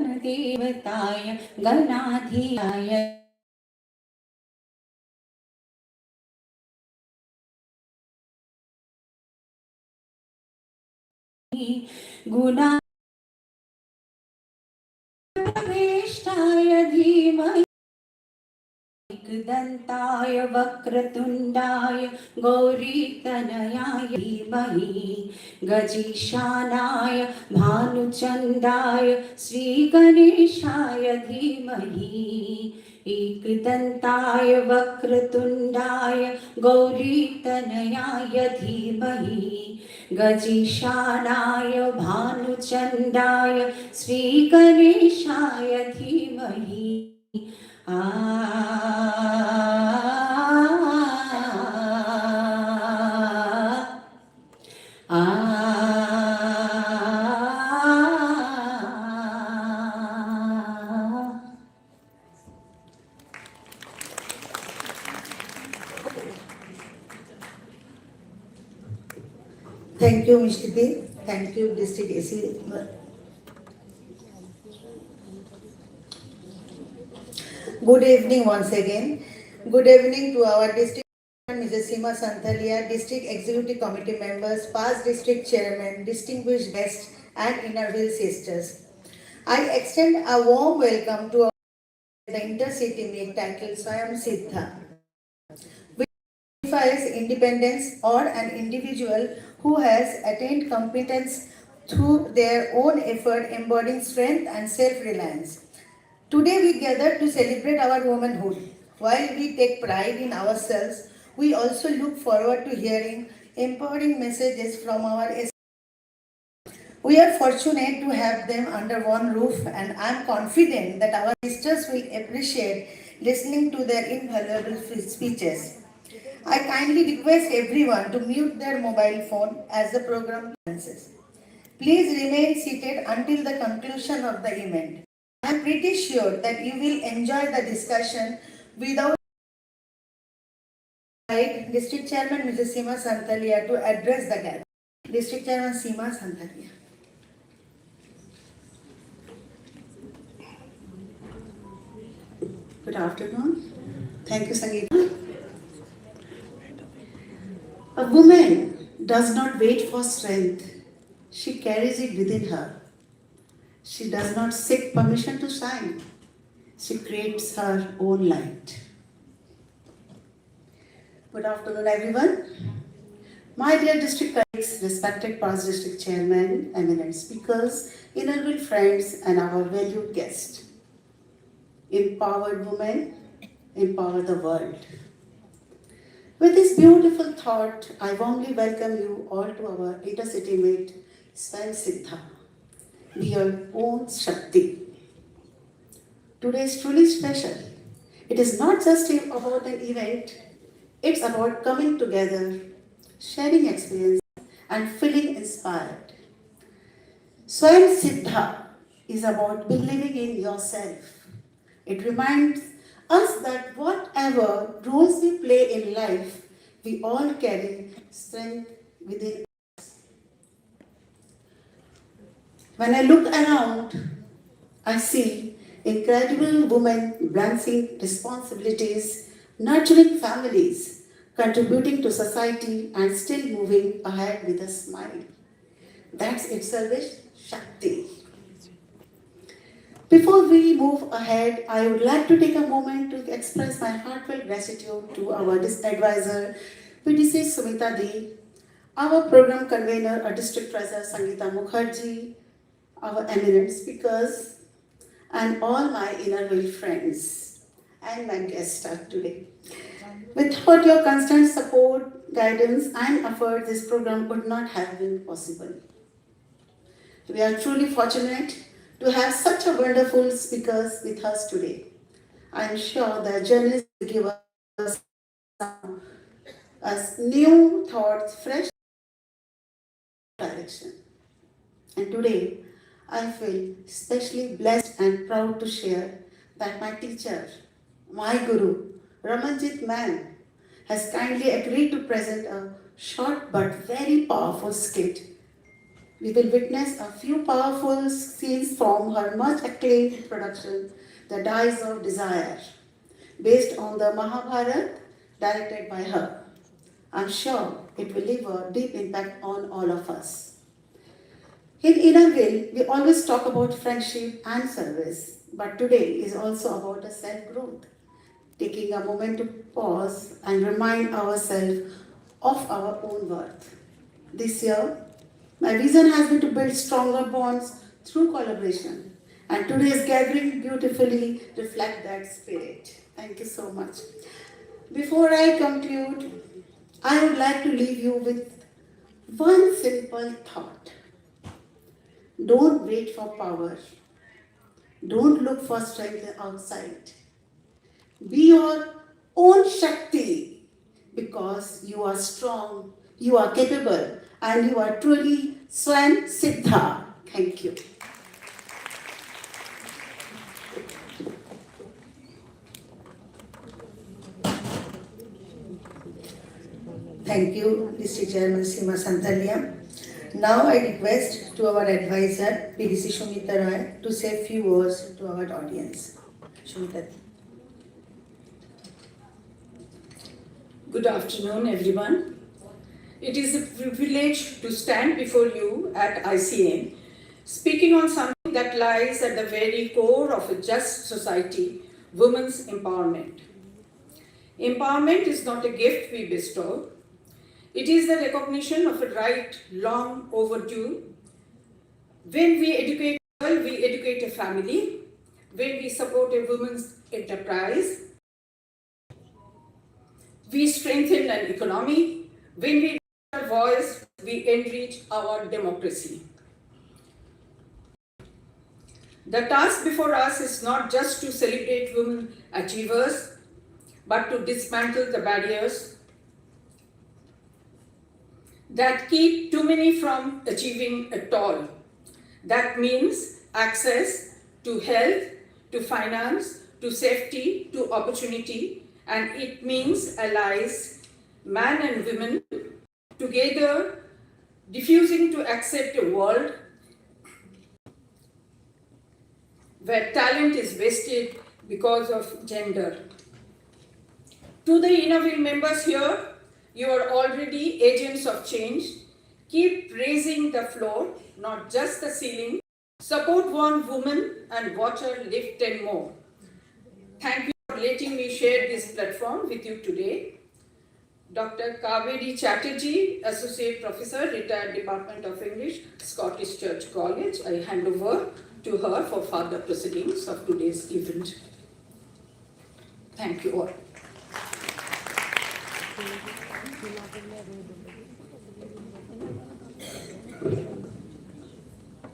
गणदेवताय गणाधियाय गुणावेष्टाय धीमहि एकदन्ताय वक्रतुण्डाय गौरीतनयाय धीमहि गजीशानाय भानुचन्दाय श्रीगणेशाय धीमहि एकदन्ताय वक्रतुण्डाय गौरीतनयाय धीमहि गजीशानाय भानुचन्दाय श्रीगणेशाय धीमहि आ Thank you, Mr. D. Thank you, District AC. Good evening once again. Good evening to our district Mrs. Seema Santhalia, district executive committee members, past district chairman, distinguished guests, and Innerville sisters. I extend a warm welcome to the intercity meet titled Swayam Siddha, which signifies independence or an individual who has attained competence through their own effort, embodying strength and self-reliance. Today we gather to celebrate our womanhood. While we take pride in ourselves, we also look forward to hearing empowering messages from our. We are fortunate to have them under one roof, and I am confident that our sisters will appreciate listening to their invaluable speeches. I kindly request everyone to mute their mobile phone as the program commences. Please remain seated until the conclusion of the event. I am pretty sure that you will enjoy the discussion without District Chairman Mrs. Seema Santhalia to address the gathering. District Chairman Seema Santhalia. Good afternoon. Thank you, Sangeeta. A woman does not wait for strength. She carries it within her. She does not seek permission to shine. She creates her own light. Good afternoon, everyone. My dear district colleagues, respected past district chairman, eminent speakers, innerville friends, and our valued guests. Empowered women, empower the world. With this beautiful thought, I warmly welcome you all to our intercity meet, Swayam Siddha, be your own Shakti. Today is truly special. It is not just about an event, it's about coming together, sharing experience, and feeling inspired. Swayam Siddha is about believing in yourself. It reminds us that whatever roles we play in life, we all carry strength within us. When I look around, I see incredible women balancing responsibilities, nurturing families, contributing to society, and still moving ahead with a smile. That's itself is Shakti. Before we move ahead, I would like to take a moment to express my heartfelt gratitude to our advisor, PDC Sumita D, our program convener, our district treasurer Sangeeta Mukherjee, our eminent speakers, and all my innerville friends and my guest star today. Without your constant support, guidance, and effort, this program would not have been possible. We are truly fortunate to have such a wonderful speakers with us today. I am sure their journeys will give us new thoughts, fresh direction. And today, I feel especially blessed and proud to share that my teacher, my guru, Ramanjit Man, has kindly agreed to present a short but very powerful skit we will witness a few powerful scenes from her much acclaimed production, The Dice of Desire, based on the Mahabharata, directed by her. I'm sure it will leave a deep impact on all of us. In Innerville, we always talk about friendship and service, but today is also about a self-growth, taking a moment to pause and remind ourselves of our own worth. This year, my vision has been to build stronger bonds through collaboration, and today's gathering beautifully reflect that spirit. Thank you so much. Before I conclude, I would like to leave you with one simple thought. Don't wait for power. Don't look for strength outside. Be your own Shakti because you are strong, you are capable, and you are truly Swan Siddha. Thank you. Thank you, District Chairman Seema Santalia. Now I request to our advisor, PDC Shumita Roy, to say a few words to our audience. Shumita. Good afternoon, everyone. It is a privilege to stand before you at ICN, speaking on something that lies at the very core of a just society, women's empowerment. Empowerment is not a gift we bestow. It is the recognition of a right long overdue. When we educate a girl, we educate a family. When we support a woman's enterprise, we strengthen an economy. When we raise our voice, we enrich our democracy. The task before us is not just to celebrate women achievers, but to dismantle the barriers that keep too many from achieving at all. That means access to health, to finance, to safety, to opportunity, and it means allies, men and women, together diffusing to accept a world where talent is wasted because of gender. To the Innerville members here, you are already agents of change. Keep raising the floor, not just the ceiling. Support one woman and watch her lift 10 more. Thank you for letting me share this platform with you today. Dr. Kaveri Chatterjee, Associate Professor, Retired Department of English, Scottish Church College. I hand over to her for further proceedings of today's event. Thank you all.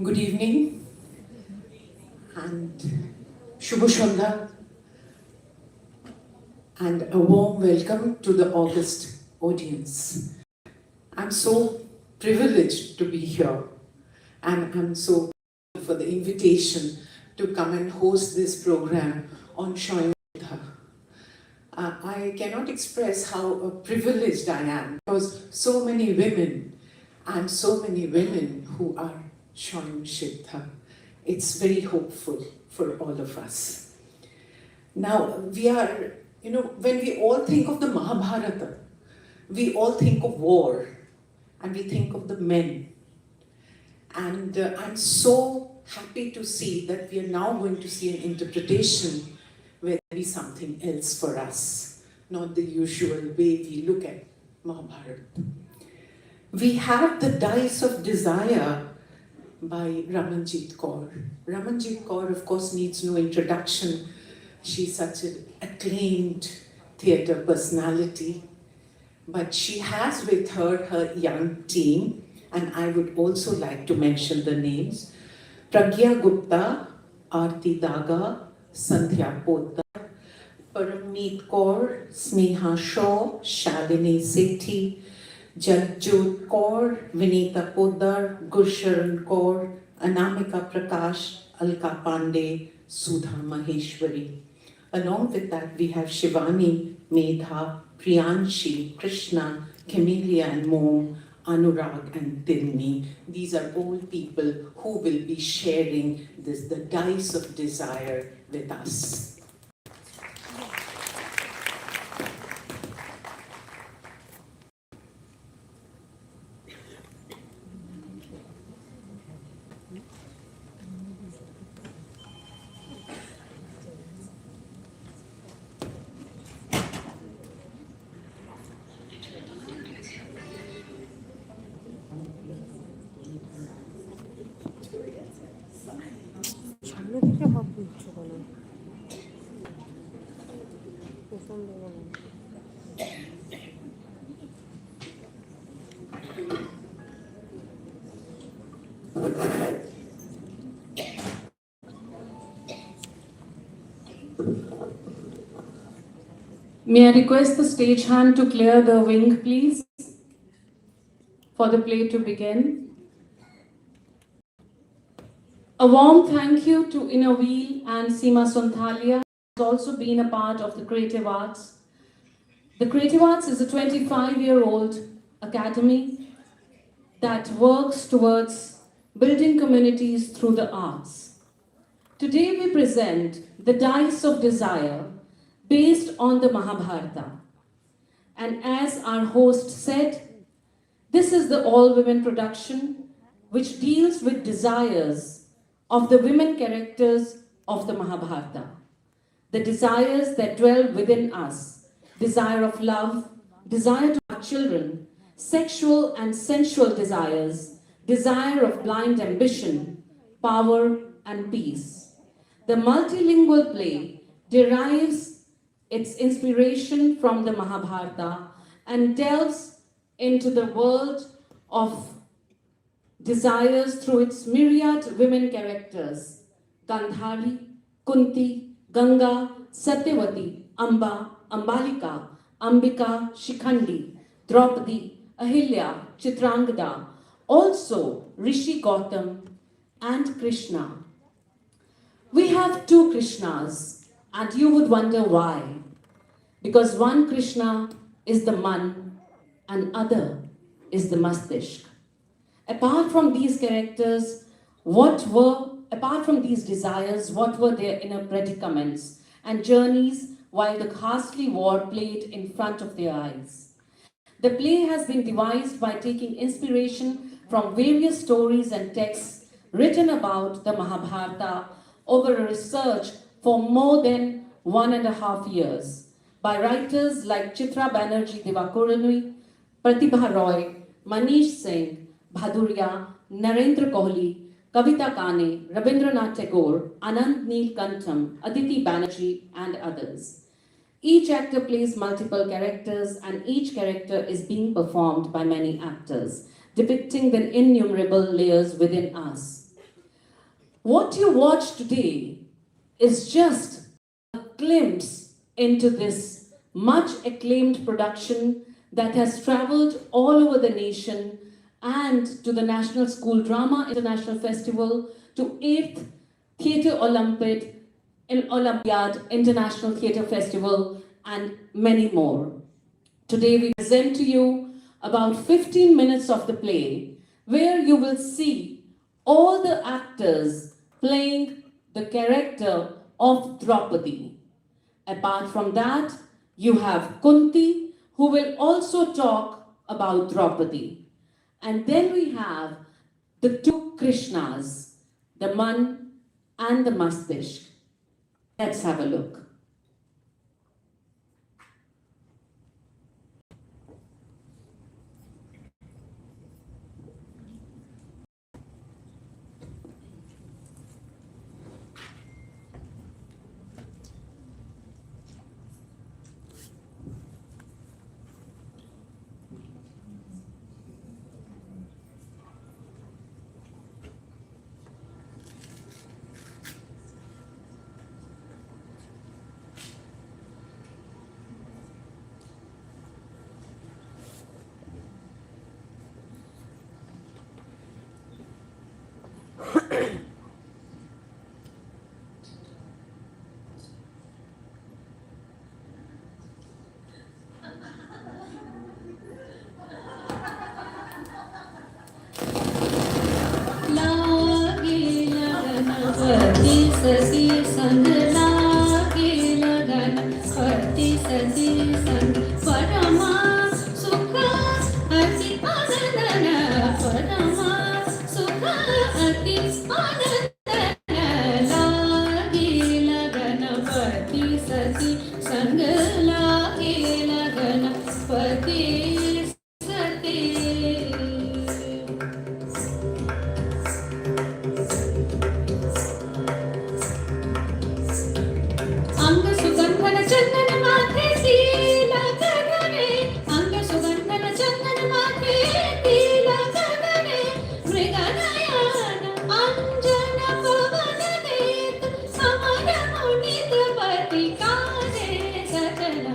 Good evening and Shubho Shandha and a warm welcome to the August audience. I'm so privileged to be here and I'm so grateful for the invitation to come and host this program on Swayam Siddha. I cannot express how privileged I am because so many women and so many women who are Swayam Siddha. It's very hopeful for all of us. Now, when we all think of the Mahabharata, we all think of war and we think of the men. And I'm so happy to see that we are now going to see an interpretation where there is something else for us, not the usual way we look at Mahabharata. We have the Dice of Desire by Ramanjit Kaur. Ramanjit Kaur, of course, needs no introduction. She's such an acclaimed theatre personality. But she has with her her young team, and I would also like to mention the names. Pragya Gupta, Aarti Daga, Sandhya Poddar, Paramneet Kaur, Sneha Shaw, Shalini Sethi, Jagjot Kaur, Vinita Poddar, Gursharan Kaur, Anamika Prakash, Alka Pandey, Sudha Maheshwari. Along with that, we have Shivani, Medha, Priyanshi, Krishna, Camellia and Mom, Anurag and Tirni. These are all people who will be sharing the dice of desire with us. সামনে থেকে ভাব দিচ্ছ কেন পেছন দেবো না May I request the stagehand to clear the wing, please, for the play to begin. A warm thank you to Innoveel and Seema Sonthalia, who has also been a part of the Creative Arts. The Creative Arts is a 25-year-old academy that works towards building communities through the arts. Today we present the Dice of Desire based on the Mahabharata. And as our host said, this is the all-women production which deals with desires of the women characters of the Mahabharata. The desires that dwell within us, desire of love, desire to have children, sexual and sensual desires, desire of blind ambition, power and peace. The multilingual play derives its inspiration from the Mahabharata and delves into the world of desires through its myriad women characters: Gandhari, Kunti, Ganga, Satyavati, Amba, Ambalika, Ambika, Shikhandi, Draupadi, Ahilya, Chitrangada, also Rishi Gautam and Krishna. We have two Krishnas, and you would wonder why. Because one Krishna is the man and other is the Mastishk. Apart from these characters, apart from these desires, what were their inner predicaments and journeys while the ghastly war played in front of their eyes? The play has been devised by taking inspiration from various stories and texts written about the Mahabharata over a research for more than 1.5 years by writers like Chitra Banerjee Divakaruni, Pratibha Roy, Manish Singh, Bhaduria, Narendra Kohli, Kavita Kane, Rabindranath Tagore, Anand Neel Kantham, Aditi Banerjee, and others. Each actor plays multiple characters, and each character is being performed by many actors, depicting the innumerable layers within us. What you watch today is just a glimpse into this much acclaimed production that has traveled all over the nation and to the National School Drama International Festival, to 8th Theatre Olympiad International Theatre Festival, and many more. Today we present to you about 15 minutes of the play, where you will see all the actors playing the character of Draupadi. Apart from that, you have Kunti, who will also talk about Draupadi. And then we have the two Krishnas, the Man and the Mastishk. Let's have a look. सती संग लागे लगन पति सती संग परमा सुख अति आनंदन परमा सुख अति आनंदन लागे लगन पति सती संग लागे लगन पति सती अंग सुगंधन चंदन माथे तिलक धरे अंग सुगंधन चंदन माथे तिलक धरे मृग नयन अंजन पवन देत समर मुनित पति कारे सजन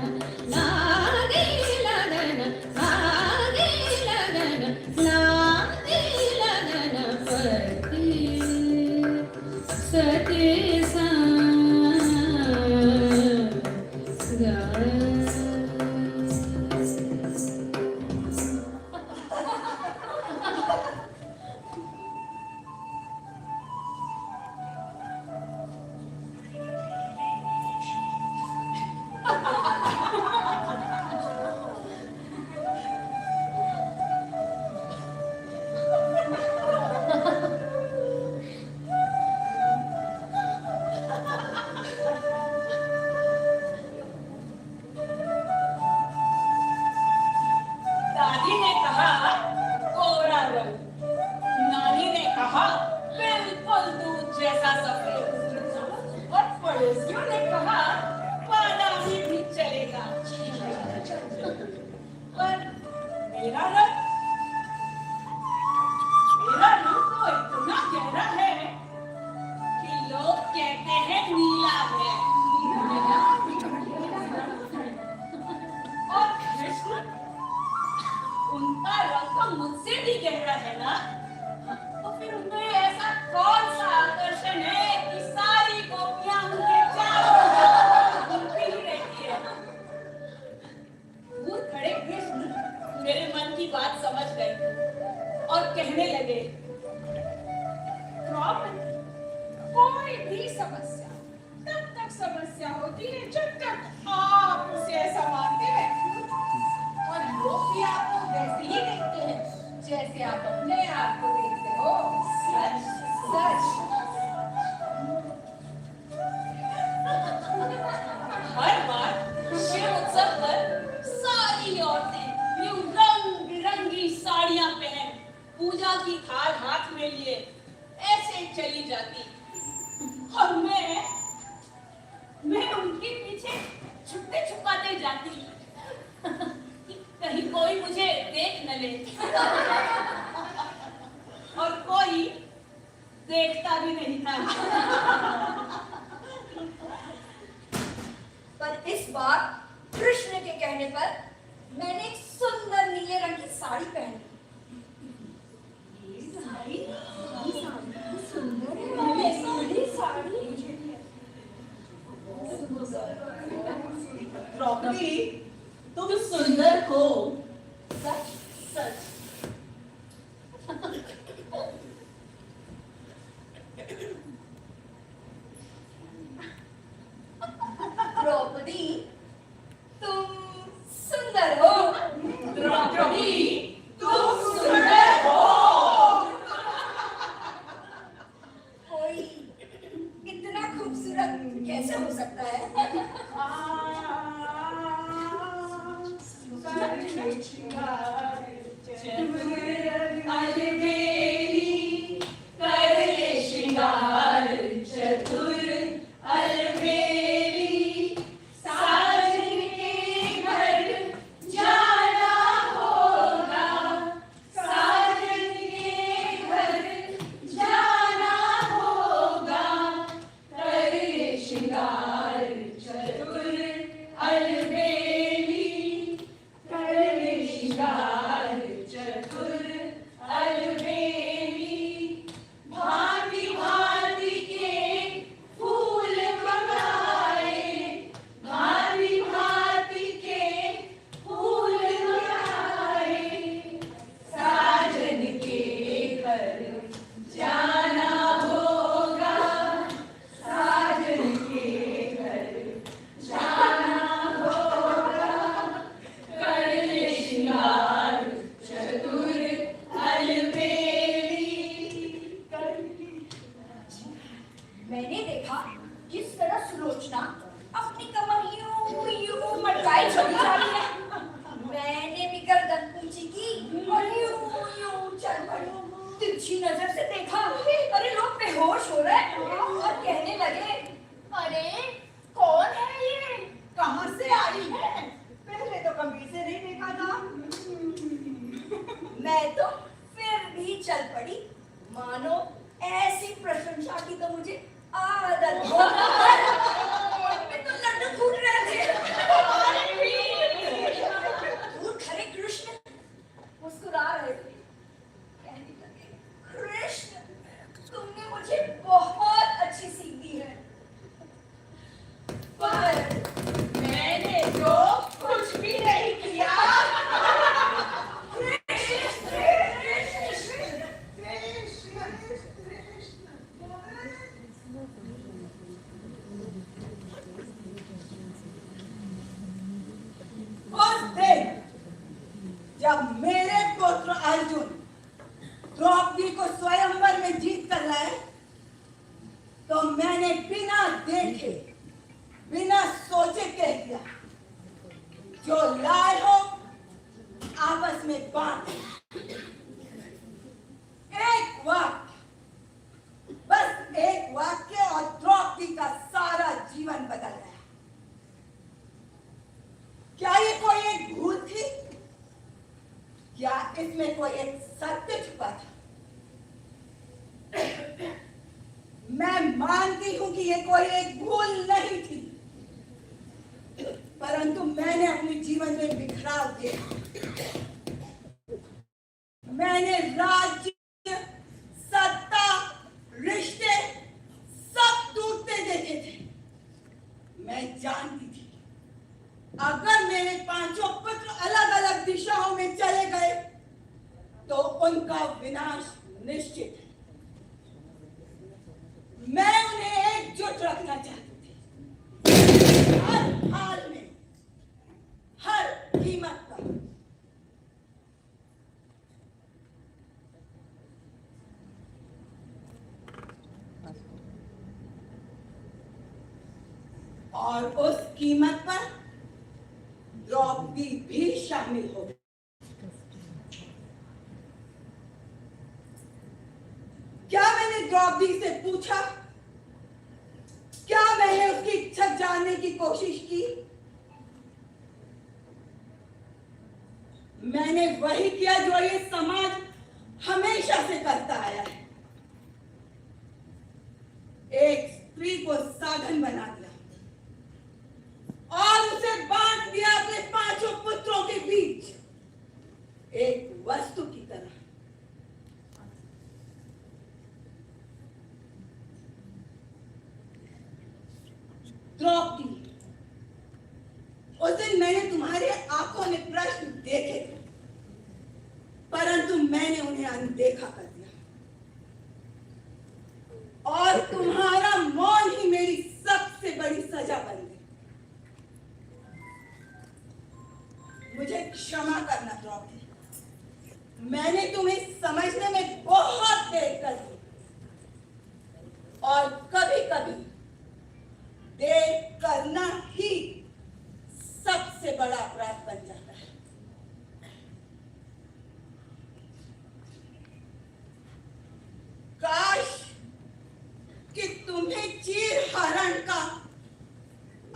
लागे लगन लागे लगन लागे लगन पति सती दादी ने कहा कोरा रंग, नानी ने कहा बिल्कुल दूध जैसा सफेद, और पड़ोसियों ने कहा बादामी भी चलेगा। पर मेरा रंग तो इतना गहरा है कि लोग कहते हैं नीला है। और कृष्ण, उनका रंग तो मुझसे भी गहरा है ना, तो फिर उनमें ऐसा कौन सा आकर्षण है कि सारी गोपियां उनके चारों तरफ घूमती ही रहती है। दूर खड़े कृष्ण मेरे मन की बात समझ गए और कहने लगे, प्रॉब्लम, कोई भी समस्या तब तक समस्या होती है जब तक आप उसे ऐसा मानते हैं, और लोग भी आपको वैसे ही देखते हैं जैसे आप अपने आप को देखते हो। सच सच। हर बार शिव उत्सव पर सारी औरतें यूं रंग बिरंगी साड़ियां पहन पूजा की थाल हाथ में लिए ऐसे चली जाती, और मैं उनके पीछे छुपते छुपाते जाती कि कहीं कोई मुझे देख न ले। और कोई देखता भी नहीं था। पर इस बार कृष्ण के कहने पर मैंने एक सुंदर नीले रंग की साड़ी पहनी। सुंदर है साड़ी। द्रौपदी, तुम सुंदर हो। सच सच। द्रौपदी, तुम सुंदर हो। द्रौपदी, तुम सुंदर हो। कोई इतना खूबसूरत कैसे हो सकता है? जिस तरह सुलोचना अपनी कमर यूं यूं मटकाए चली जा रही है, मैंने भी गर्दन ऊंची की और यूं यूं चल पड़ी। तिरछी नजर से देखा, अरे लोग बेहोश हो रहे हैं और कहने लगे, अरे कौन है ये, कहाँ से आई है, पहले तो कभी से नहीं देखा था। मैं तो फिर भी चल पड़ी, मानो ऐसी प्रशंसा की तो मुझे आदत हो। मुझ में तो लड्डू फूट रहे थे। दूर खड़े कृष्ण मुस्कुरा रहे थे, कहने लगे, कृष्ण तुमने मुझे बहुत अच्छी सीख दी है, पर मैंने तो कुछ भी नहीं किया। उस दिन जब मेरे पुत्र अर्जुन द्रौपदी को स्वयंवर में जीत कर लाए, तो मैंने बिना देखे बिना सोचे कह दिया, जो लाए हो आपस में बांट। एक वाक्य, बस एक वाक्य और द्रौपदी का सारा जीवन बदल गया। क्या ये कोई एक भूल थी? क्या इसमें कोई एक सत्य छुपा था? मैं मानती हूं कि ये कोई एक भूल नहीं थी, परंतु मैंने अपने जीवन में बिखराव दिया। मैंने राज्य, सत्ता, रिश्ते सब टूटते देखे थे। मैं जानती थी अगर मेरे पांचों पुत्र अलग अलग दिशाओं में चले गए तो उनका विनाश निश्चित है। मैं उन्हें एकजुट रखना चाहती थी, हर हाल में, हर कीमत पर। और उस कीमत पर द्रौपदी भी शामिल हो गई। क्या मैंने द्रौपदी से पूछा? क्या मैंने उसकी इच्छा जानने की कोशिश की? मैंने वही किया जो ये समाज हमेशा से करता आया है। एक स्त्री को साधन बना दिया और उसे बांट दिया अपने पांचों पुत्रों के बीच, एक वस्तु की तरह। द्रौपदी, उस दिन मैंने तुम्हारे आंखों में प्रश्न देखे थे, परंतु मैंने उन्हें अनदेखा कर दिया और तुम्हारा मौन ही मेरी सबसे बड़ी सजा बन गई। मुझे क्षमा करना द्रौपदी, मैंने तुम्हें समझने में बहुत देर कर दी और कभी कभी देर करना ही सबसे बड़ा अपराध बन जाता है। काश कि तुम्हें चीरहरण का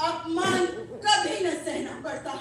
अपमान कभी न सहना पड़ता।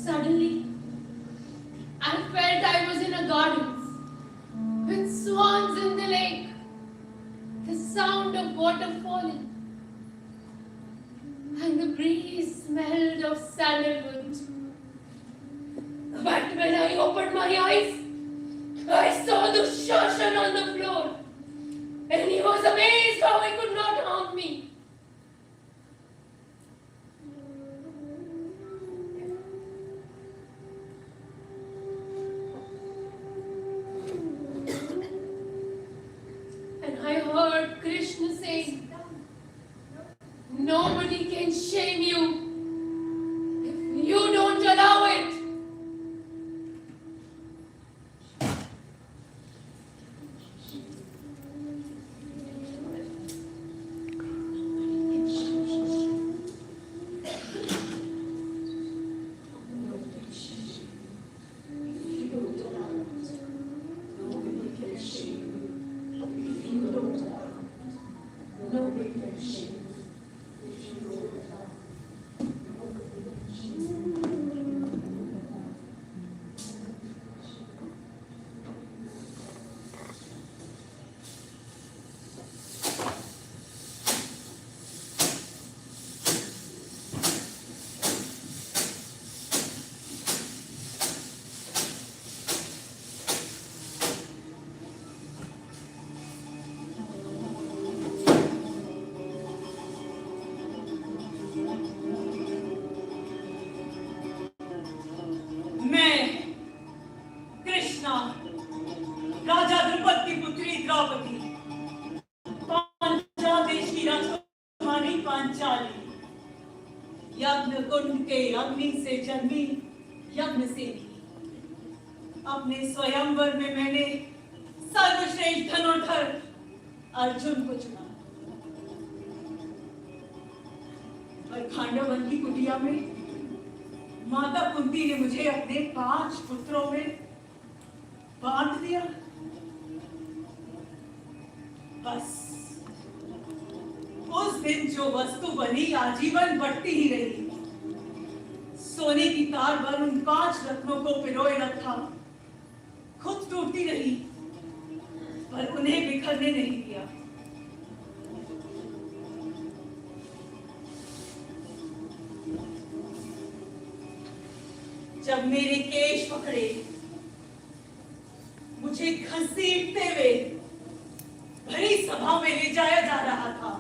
Suddenly, I felt I was in a garden with swans in the lake, the sound of water falling, and the breeze smelled of sandalwood. But when I opened my eyes, I saw the Shoshan on the floor, and he was amazed how he could not harm me. And I heard Krishna saying, nobody can shame you if you don't allow it. राजा द्रुपद की पुत्री द्रौपदी, पांचाल देश की राजकुमारी पांचाली, यज्ञ कुंड के अग्नि से जन्मी यज्ञ से अपने स्वयंवर में मैंने सर्वश्रेष्ठ धनुर्धर अर्जुन को चुना। और खांडवन की कुटिया में माता कुंती ने मुझे अपने 5 पुत्रों में बांट दिया। बस उस दिन जो वस्तु बनी आजीवन बढ़ती ही रही। सोने की तार पर उन 5 रत्नों को पिरोए रखा, खुद टूटती रही पर उन्हें बिखरने नहीं दिया। जब मेरे केश पकड़े, मुझे घसीटते हुए भरी सभा में ले जाया जा रहा था,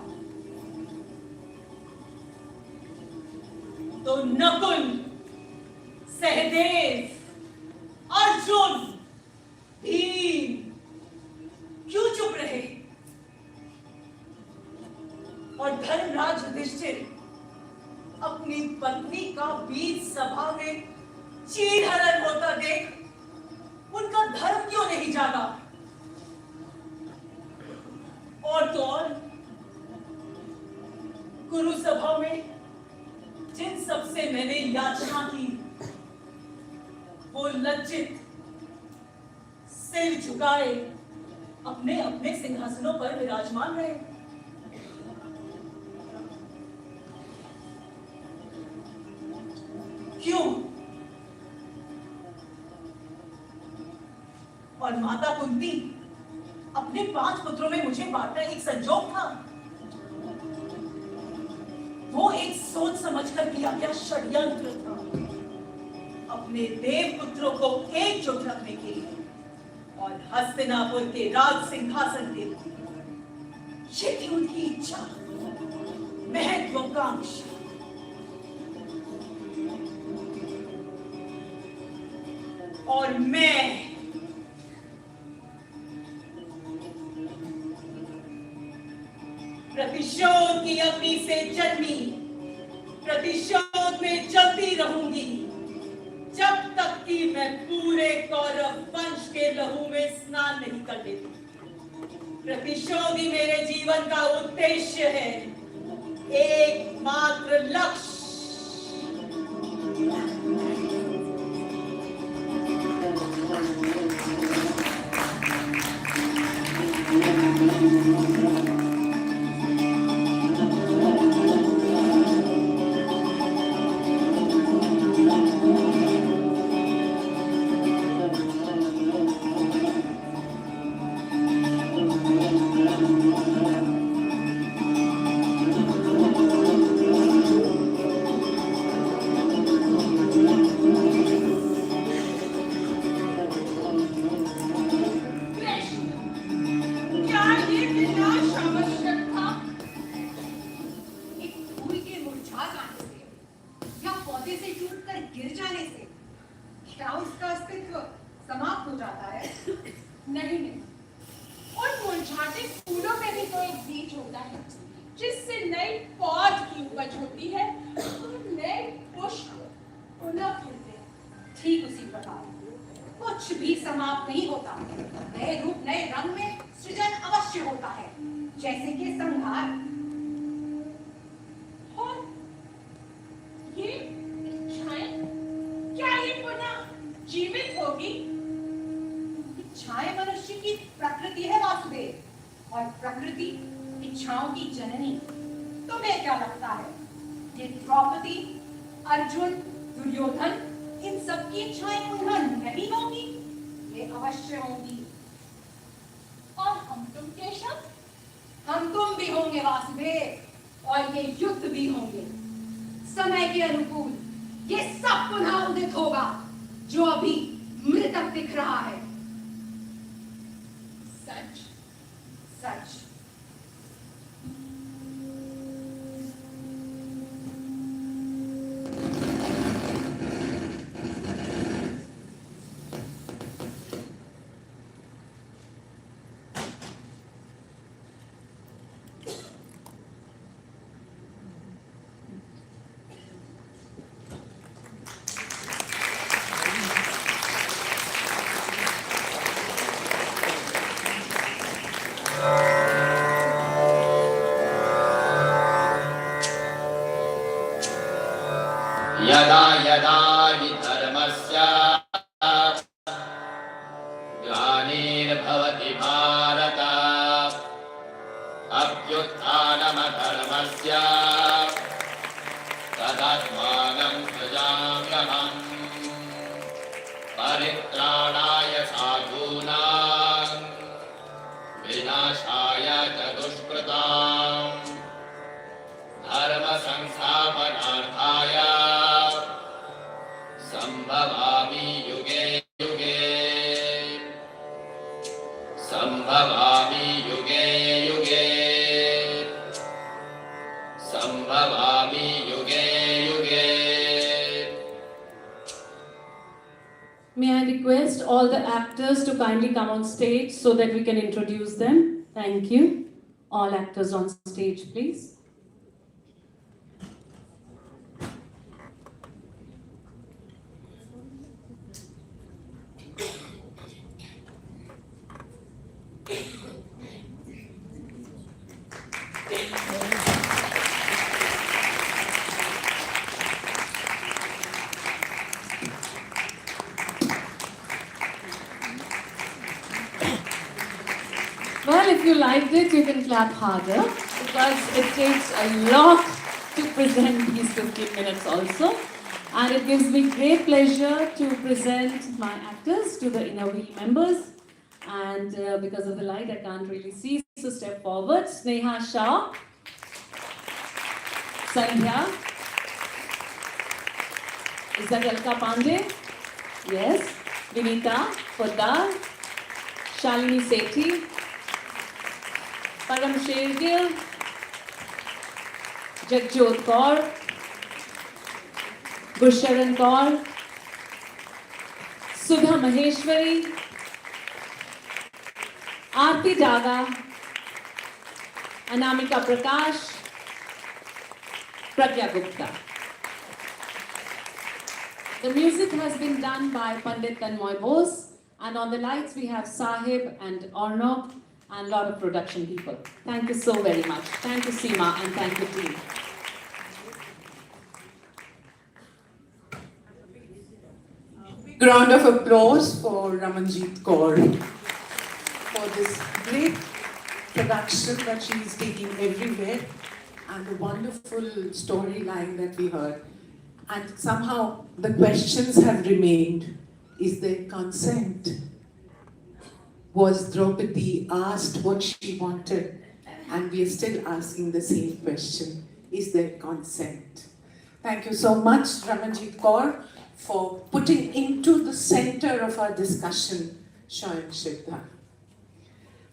तो नकुल, सहदेव, अर्जुन, भीम क्यों चुप रहे? और धर्मराज युधिष्ठिर अपनी पत्नी का बीच सभा में चीरहरण होता देख उनका धर्म क्यों नहीं जागा? और तो और कुरु सभा में जिन सबसे मैंने याचना की, वो लज्जित सिर झुकाए अपने अपने सिंहासनों पर विराजमान रहे। क्यों? और माता कुंती अपने 5 पुत्रों में मुझे बांटना एक संजोग था। वो एक सोच समझकर किया गया षड्यंत्र था, अपने देव पुत्रों को एकजुट रखने के लिए और हस्तिनापुर के राज सिंहासन के लिए। ये थी उनकी इच्छा, महत्वाकांक्षा। और मैं प्रतिशोध की अग्नि से जन्मी, प्रतिशोध में जलती रहूंगी जब तक कि मैं पूरे कौरव वंश के लहू में स्नान नहीं कर लेती। प्रतिशोध ही मेरे जीवन का उद्देश्य है, एकमात्र लक्ष्य। यदा यदा हि धर्मस्य ग्लानिर्भवति भारत अभ्युत्थानमधर्मस्य तदात्मानं सृजाम्यहम् परित्राणाय साधूनां विनाशाय च दुष्कृताम् धर्म संस्थापनार्थाय संभवामि युगे युगे संभवामि युगे युगे संभवामि युगे युगे. May I request all the actors to kindly come on stage so that we can introduce them. Thank you. All actors on stage, please. Well, if you liked it, you can clap harder because it takes a lot to present these 15 minutes also. And it gives me great pleasure to present my actors to the inner wheel members. And because of the light, I can't really see. So step forward. Sneha Shah, Sandhya, is that Elka Pandey? Yes. Vinita Poddar, Shalini Sethi, Param Shergill, Jagjot Kaur, Gusharan Kaur, Sudha Maheshwari, Aarti Daga, Anamika Prakash, Pragya Gupta. The music has been done by Pandit Tanmoy Bose, and on the lights we have Sahib and Arnab and a lot of production people. Thank you so very much. Thank you, Seema, and thank you, team. Big round of applause for Ramanjeet Kaur for this great production that she is taking everywhere and the wonderful storyline that we heard. And somehow the questions have remained. Is there consent? Was Draupadi asked what she wanted? And we are still asking the same question. Is there consent? Thank you so much, Ramanjeet Kaur, for putting into the center of our discussion Swayamsiddha.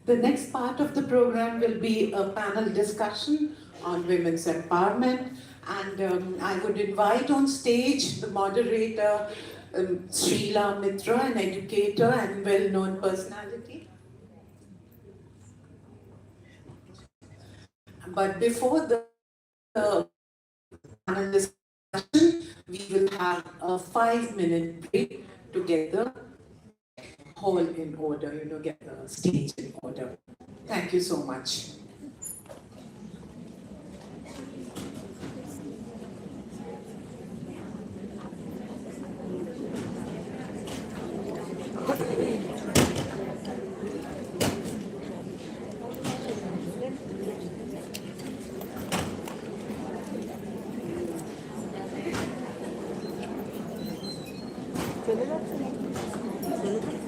The next part of the program will be a panel discussion on women's empowerment, and I would invite on stage the moderator, Srila Mitra, an educator and well-known personality. But before the panel discussion, we will have a 5-minute break to get the hall in order, get the stage in order. Thank you so much. চলে যাচ্ছে নাকি? চলে যাচ্ছে?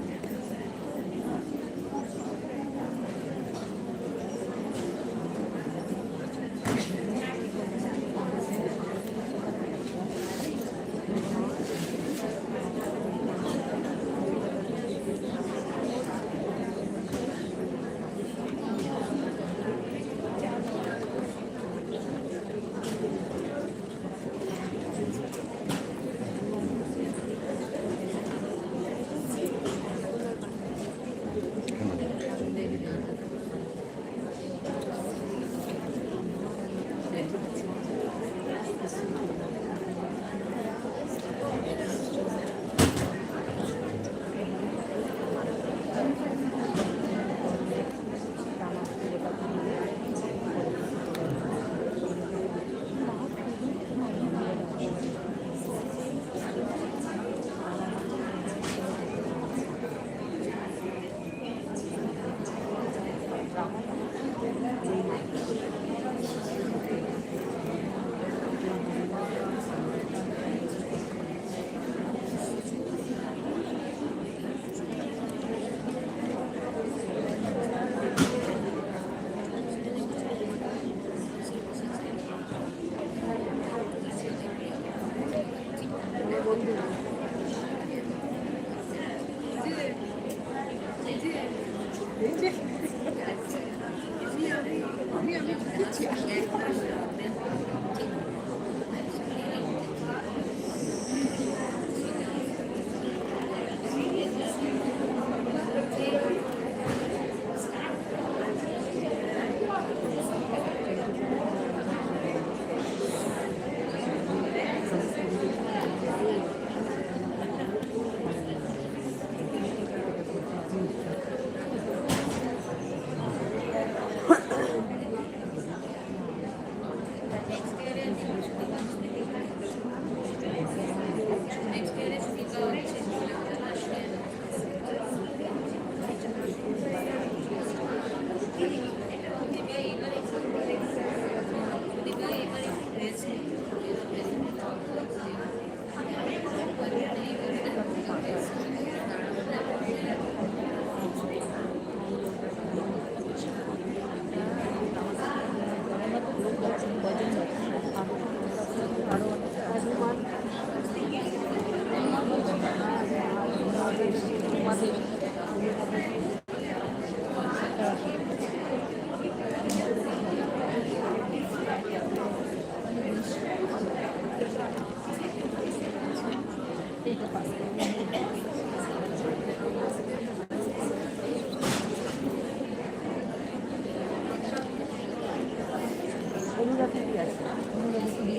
অনুরাধা কি আছে অনুরাধা কি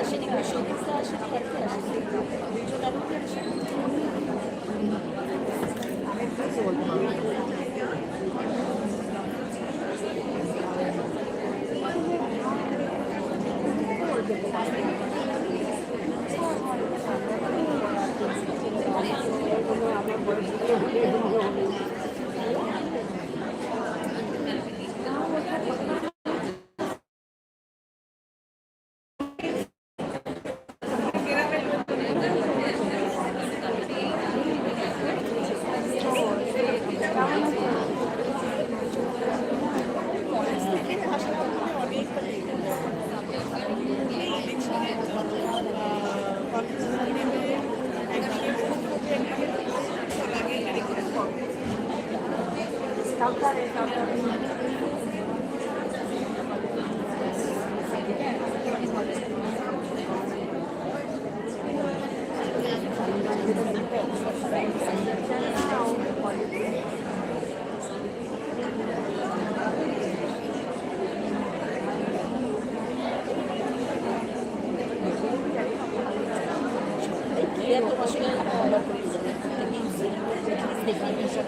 আসেনি, সতীশদা আসেনি, এতে আসেনি, দুজন আর কি আসেনি।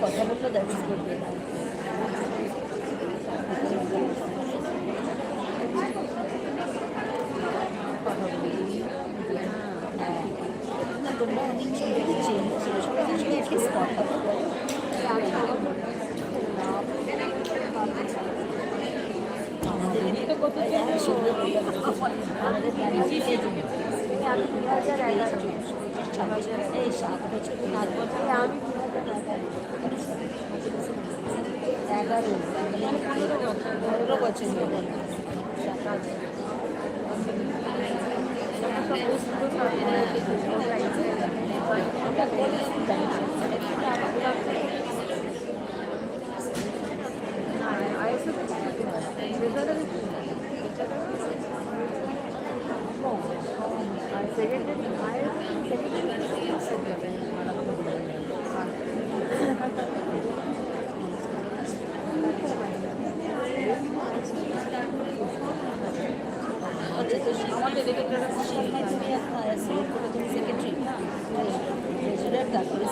কথা বললো দ্যাট ইজ গুড। তোমরা অনেক ছবি দিচ্ছি অ্যাটলিস্ট কথা তো বলো। আমাদের আমাদের আমি 2011 এই 7 বছর 7 বছরে আমি 15 বছর আমাদের সেক্রেটারি প্রেসিডেন্ট তারপরে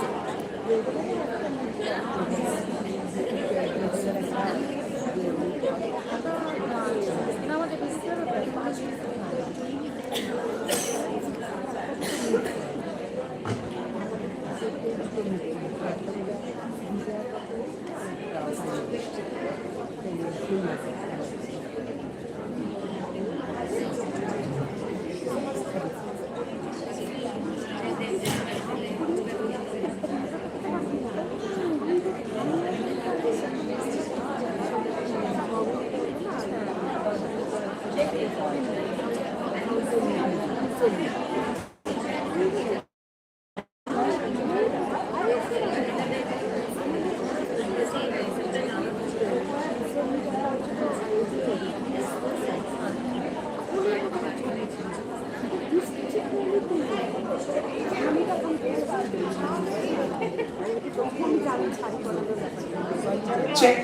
Check.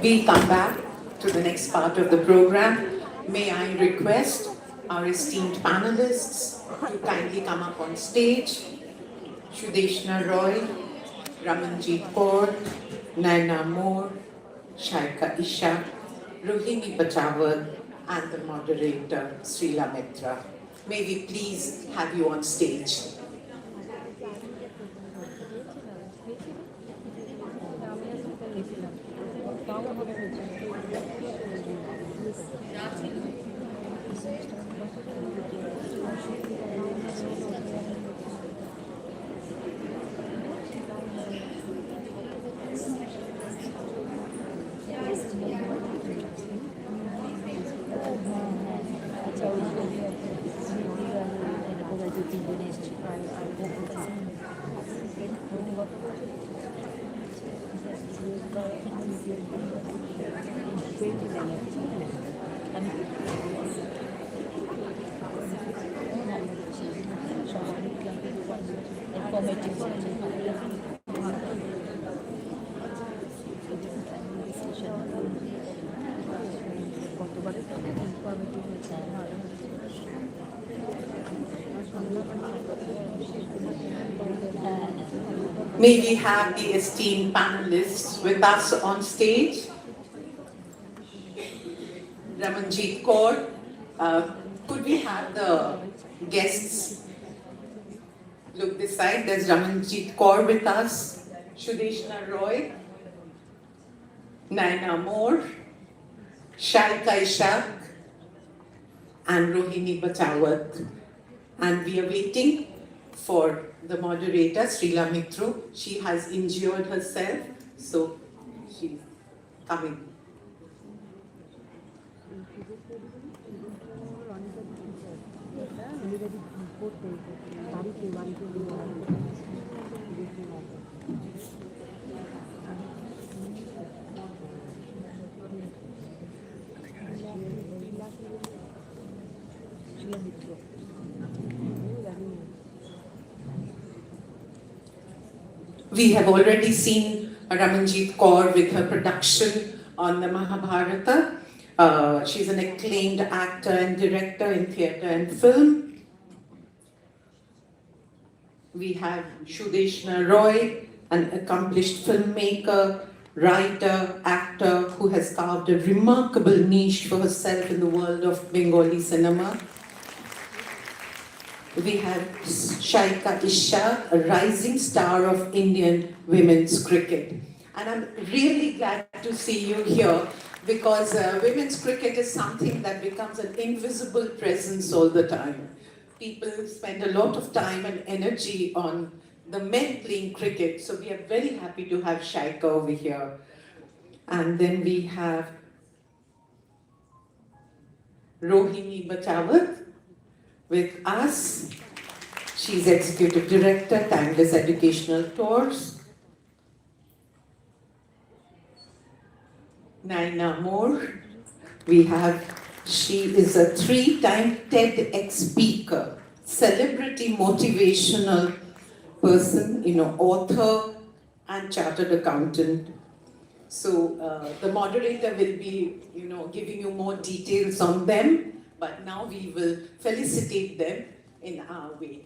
We come back to the next part of the program. May I request our esteemed panelists to kindly come up on stage. Shudeshna Roy, Ramanjeet Kaur, Naina Moore, Shaika Isha, Rohini Pachawar, and the moderator, Srila Mitra. May we please have you on stage. Committee গতবারে তো committee হয়েছে May we have the esteemed panelists with us on stage? Ramanjeet Kaur, could we have the guests look this side? There's Ramanjeet Kaur with us, Shudeshna Roy, Naina Moore, Shaika Ishaq, and Rohini Batawat. And we are waiting for the moderator, Srila Mitru. She has injured herself, so she's coming. We have already seen Ramanjeet Kaur with her production on the Mahabharata. She's an acclaimed actor and director in theatre and film. We have Shudeshna Roy, an accomplished filmmaker, writer, actor who has carved a remarkable niche for herself in the world of Bengali cinema. We have Shaika Ishaq, a rising star of Indian women's cricket. And I'm really glad to see you here because women's cricket is something that becomes an invisible presence all the time. People spend a lot of time and energy on the men playing cricket, so we are very happy to have Shaika over here. And then we have Rohini Batawat with us. She's Executive Director, Timeless Educational Tours. Naina Moore, she is a 3-time TEDx speaker, celebrity motivational person, author and chartered accountant. So the moderator will be, giving you more details on them, but now we will felicitate them in our way.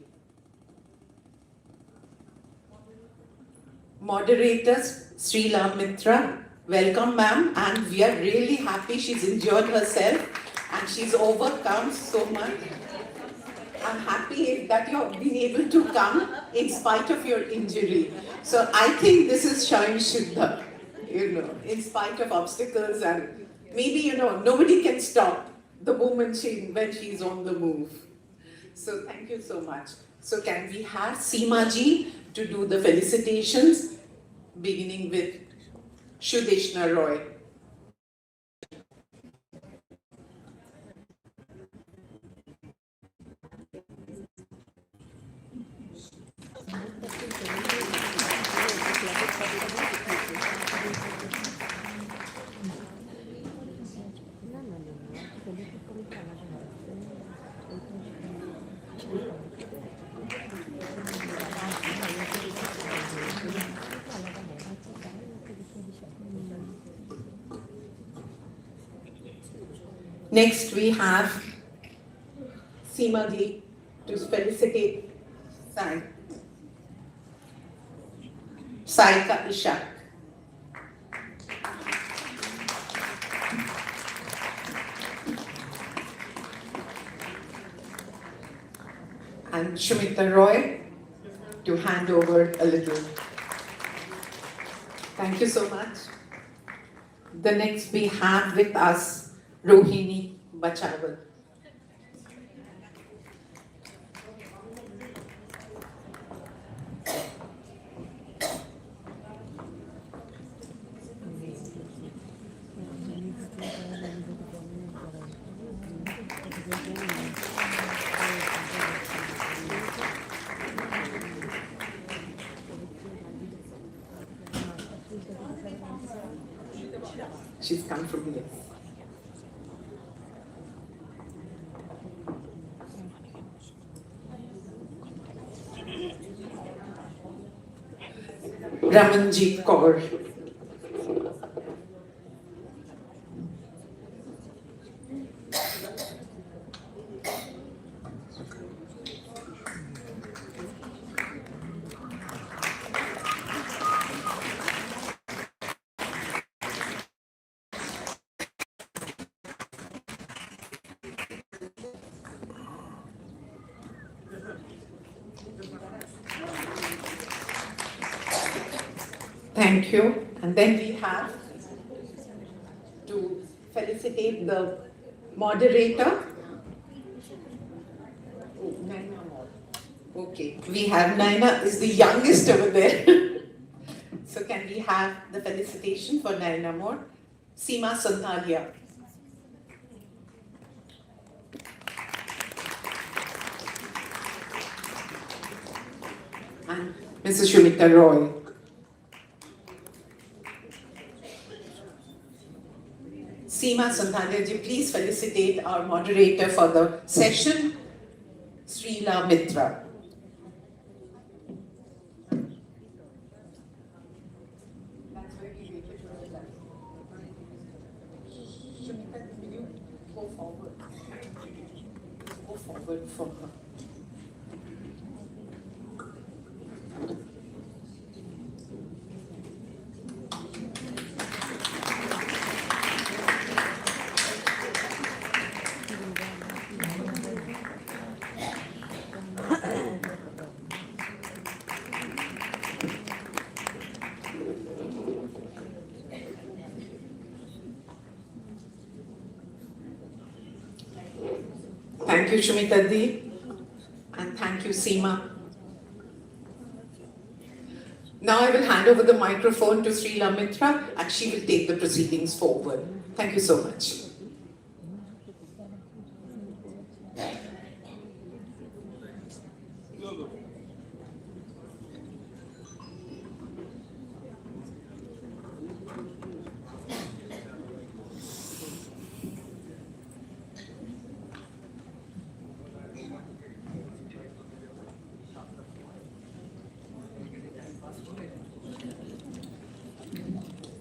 Moderators, Srila Mitra, welcome ma'am, and we are really happy she's enjoyed herself and she's overcome so much. I'm happy that you've been able to come in spite of your injury. So I think this is Shine Shuddha, in spite of obstacles, and maybe, nobody can stop the moment when she's on the move. So thank you so much. So can we have Seema ji to do the felicitations, beginning with Shudeshna Roy. Next we have Seema ji to felicitate Saika Ishaq. And Shumita Roy to hand over a little. Thank you so much. The next we have with us Rohini Batawat. She's come from here. Ramanjit Kaur. Thank you. And then we have to felicitate the moderator. Oh, Naina more. Okay, we have Naina is the youngest over there. So can we have the felicitation for Naina more? Seema Santhalia. And Mrs. Shumita Roy. Seema Santhalia ji, please felicitate our moderator for the session, Srila Mitra. That's where we waited for that. Shumita, will you go forward? Go forward for her. Thank you, Shumita Di, and thank you, Seema. Now I will hand over the microphone to Srila Mitra, and she will take the proceedings forward. Thank you so much.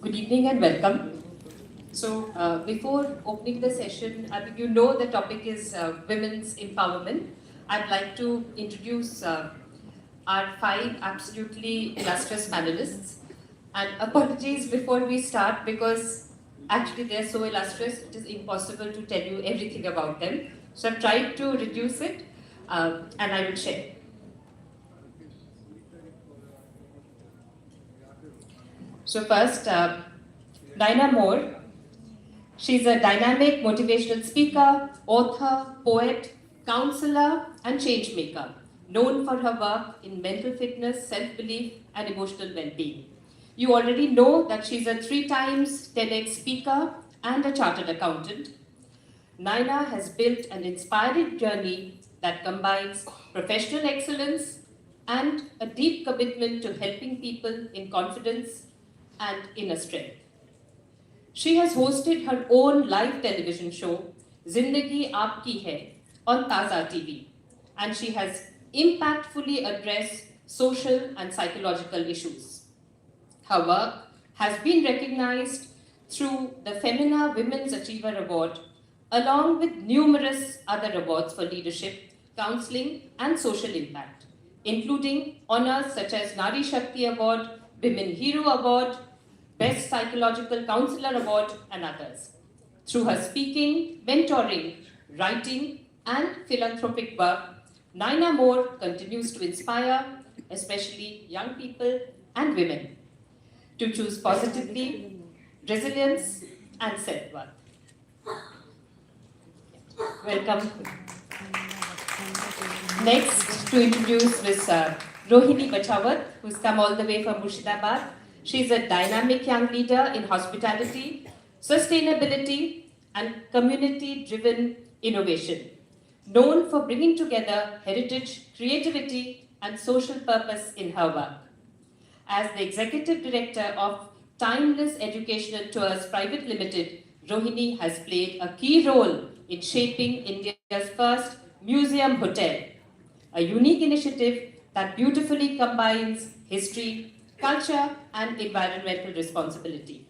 Good evening and welcome. So, before opening the session, I think you know the topic is women's empowerment. I'd like to introduce our 5 absolutely illustrious panelists. And apologies before we start because actually they're so illustrious, it is impossible to tell you everything about them. So, I've tried to reduce it and I will share. So first, Naina Moore. She's a dynamic motivational speaker, author, poet, counselor, and change maker, known for her work in mental fitness, self-belief, and emotional well-being. You already know that she's a 3 times TEDx speaker and a chartered accountant. Naina has built an inspiring journey that combines professional excellence and a deep commitment to helping people in confidence and inner strength. She has hosted her own live television show, Zindagi Aapki Hai, on Taza TV, and she has impactfully addressed social and psychological issues. Her work has been recognized through the Femina Women's Achiever Award, along with numerous other awards for leadership, counseling, and social impact, including honors such as Nari Shakti Award, Women Hero Award, Best Psychological Counselor Award, and others. Through her speaking, mentoring, writing, and philanthropic work, Naina Moore continues to inspire, especially young people and women, to choose positively, resilience, and self-worth. Welcome. Next, to introduce Ms. Rohini Bachawat, who's come all the way from Murshidabad. She's a dynamic young leader in hospitality, sustainability, and community-driven innovation, known for bringing together heritage, creativity, and social purpose in her work. As the Executive Director of Timeless Educational Tours Private Limited, Rohini has played a key role in shaping India's first museum hotel, a unique initiative that beautifully combines history, culture, and environmental responsibility.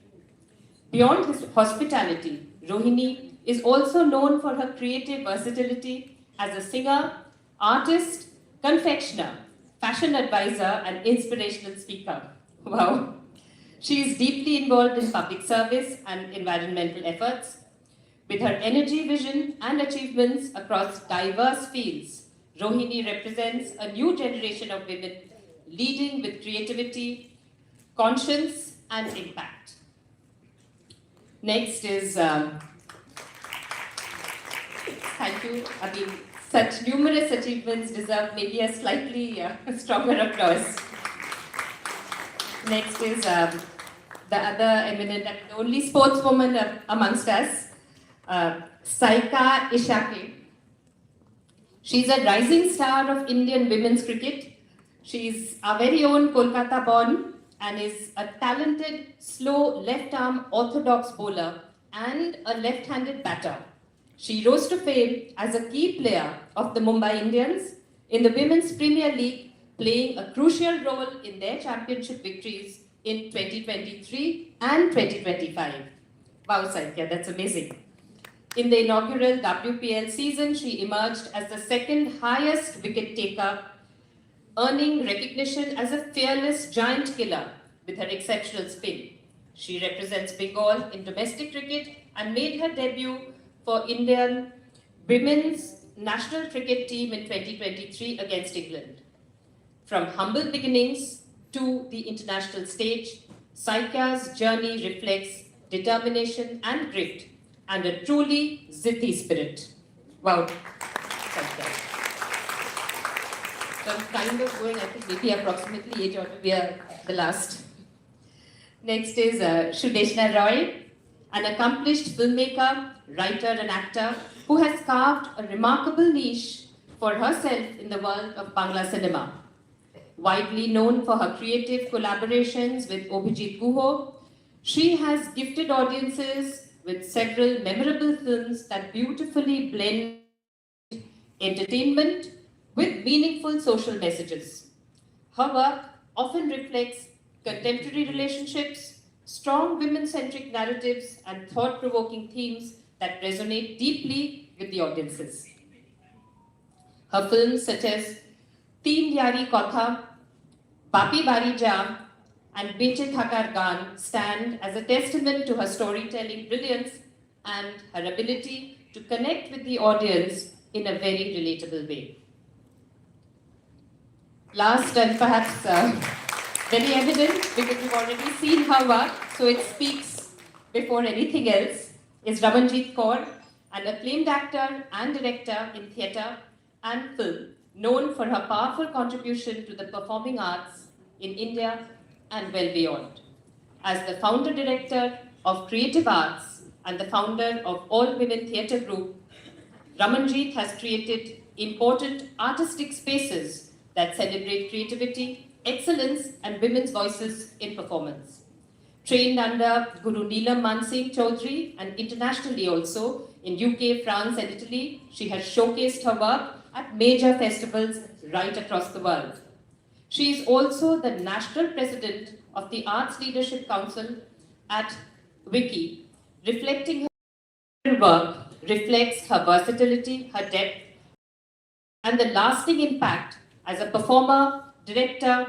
Beyond his hospitality, Rohini is also known for her creative versatility as a singer, artist, confectioner, fashion advisor, and inspirational speaker. Wow. She is deeply involved in public service and environmental efforts. With her energy, vision, and achievements across diverse fields, Rohini represents a new generation of women leading with creativity, conscience, and impact. Next is, thank you. I mean, such numerous achievements deserve maybe a slightly stronger applause. Next is the other eminent, the only sportswoman amongst us, Saika Ishake. She's a rising star of Indian women's cricket. She's our very own Kolkata born and is a talented, slow left-arm orthodox bowler and a left-handed batter. She rose to fame as a key player of the Mumbai Indians in the Women's Premier League, playing a crucial role in their championship victories in 2023 and 2025. Wow, Saikya, that's amazing. In the inaugural WPL season, she emerged as the second highest wicket taker, earning recognition as a fearless giant killer with her exceptional spin. She represents Bengal in domestic cricket and made her debut for Indian women's national cricket team in 2023 against England. From humble beginnings to the international stage, Saikya's journey reflects determination and grit and a truly Ziddhi spirit. Wow. Saikya. So I'm kind of going, I think maybe approximately 8 or we are the last. Next is Shudeshna Roy, an accomplished filmmaker, writer and actor who has carved a remarkable niche for herself in the world of Bangla cinema. Widely known for her creative collaborations with Abhijit Guho, she has gifted audiences with several memorable films that beautifully blend entertainment with meaningful social messages. Her work often reflects contemporary relationships, strong women-centric narratives, and thought-provoking themes that resonate deeply with the audiences. Her films such as Teen Yari Kotha, Bapi Bari Ja, and Beche Thakar Gan stand as a testament to her storytelling brilliance and her ability to connect with the audience in a very relatable way. Last and perhaps very evident, because we've already seen her work, so it speaks before anything else, is Ramanjit Kaur, an acclaimed actor and director in theatre and film, known for her powerful contribution to the performing arts in India and well beyond. As the founder-director of Creative Arts and the founder of All Women Theatre Group, Ramanjit has created important artistic spaces that celebrate creativity, excellence, and women's voices in performance. Trained under Guru Neelam Mansingh Chaudhary and internationally also in UK, France, and Italy, she has showcased her work at major festivals right across the world. She is also the national president of the Arts Leadership Council at Wiki. Reflecting her work reflects her versatility, her depth, and the lasting impact as a performer, director.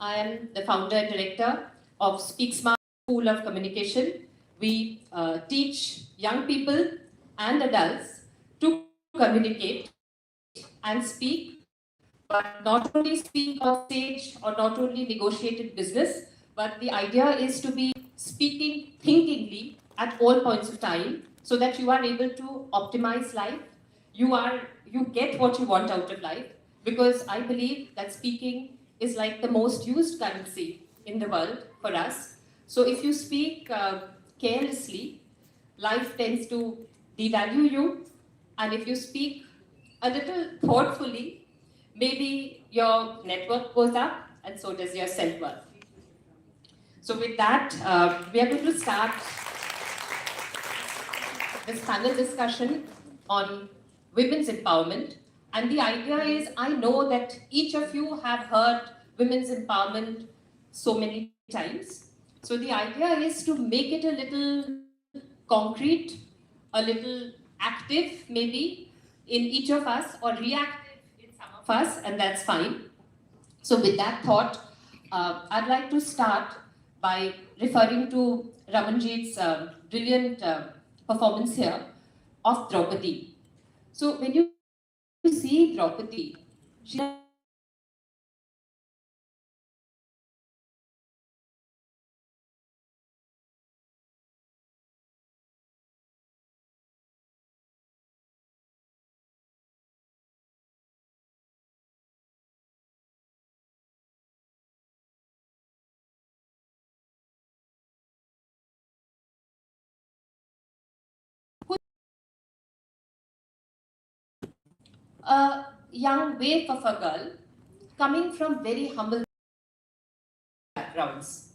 I am the founder and director of Speak Smart School of Communication. We teach young people and adults to communicate and speak, but not only speak on stage or not only negotiate in business, but the idea is to be speaking thinkingly at all points of time so that you are able to optimize life. You get what you want out of life, because I believe that speaking is like the most used currency in the world for us. So if you speak carelessly, life tends to devalue you, and if you speak a little thoughtfully, maybe your network goes up and so does your self-worth. So with that, we are going to start this panel discussion on women's empowerment. And the idea is, I know that each of you have heard women's empowerment so many times. So the idea is to make it a little concrete, a little active maybe in each of us, or reactive in some of us, and that's fine. So with that thought, I'd like to start by referring to Ramanjit's brilliant performance here of Draupadi. So when you see Draupadi, she a young waif of a girl coming from very humble backgrounds.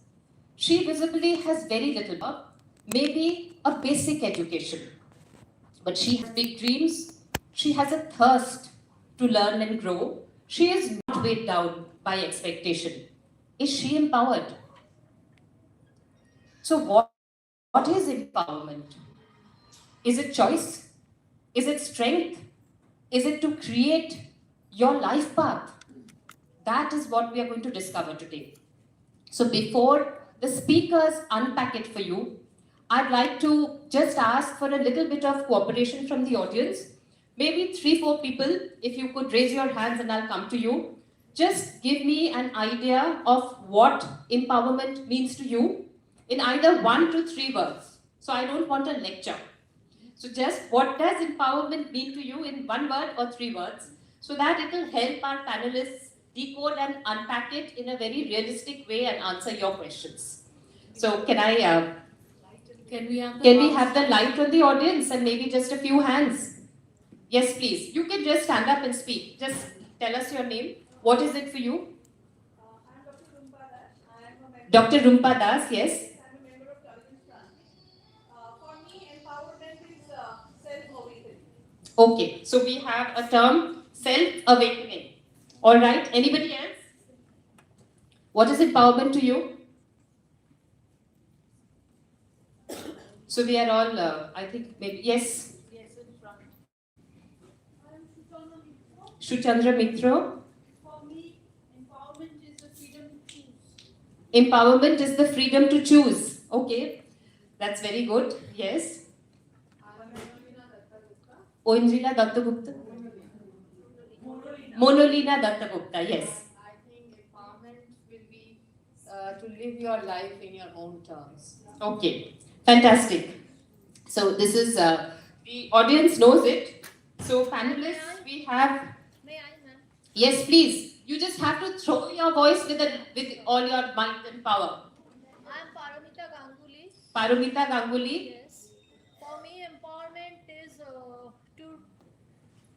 She visibly has very little, maybe a basic education, but she has big dreams. She has a thirst to learn and grow. She is not weighed down by expectation. Is she empowered? So, what is empowerment? Is it choice? Is it strength? Is it to create your life path? That is what we are going to discover today. So before the speakers unpack it for you, I'd like to just ask for a little bit of cooperation from the audience. Maybe 3-4 people, if you could raise your hands and I'll come to you. Just give me an idea of what empowerment means to you in either 1 to 3 words. So I don't want a lecture. So just what does empowerment mean to you in 1 word or 3 words, so that it will help our panelists decode and unpack it in a very realistic way and answer your questions. So can we have the light on the audience and maybe just a few hands? Yes, please. You can just stand up and speak. Just tell us your name. What is it for you? Dr. Rumpa Das, yes. Okay, so we have a term, self-awakening. All right, anybody else? What is empowerment to you? So we are all, I think, maybe, yes. Shuchandra Mitra. For me, empowerment is the freedom to choose. Empowerment is the freedom to choose. Okay, that's very good. Yes. Oinjila Dattagupta. Monolina Dattagupta, yes. I think empowerment will be to live your life in your own terms. Okay, fantastic. So this is, the audience knows it. So panelists, we have... May I, ma'am? Yes, please. You just have to throw your voice with all your might and power. I am Paramita Ganguly. Paramita Ganguly. Yes. For me, empowerment is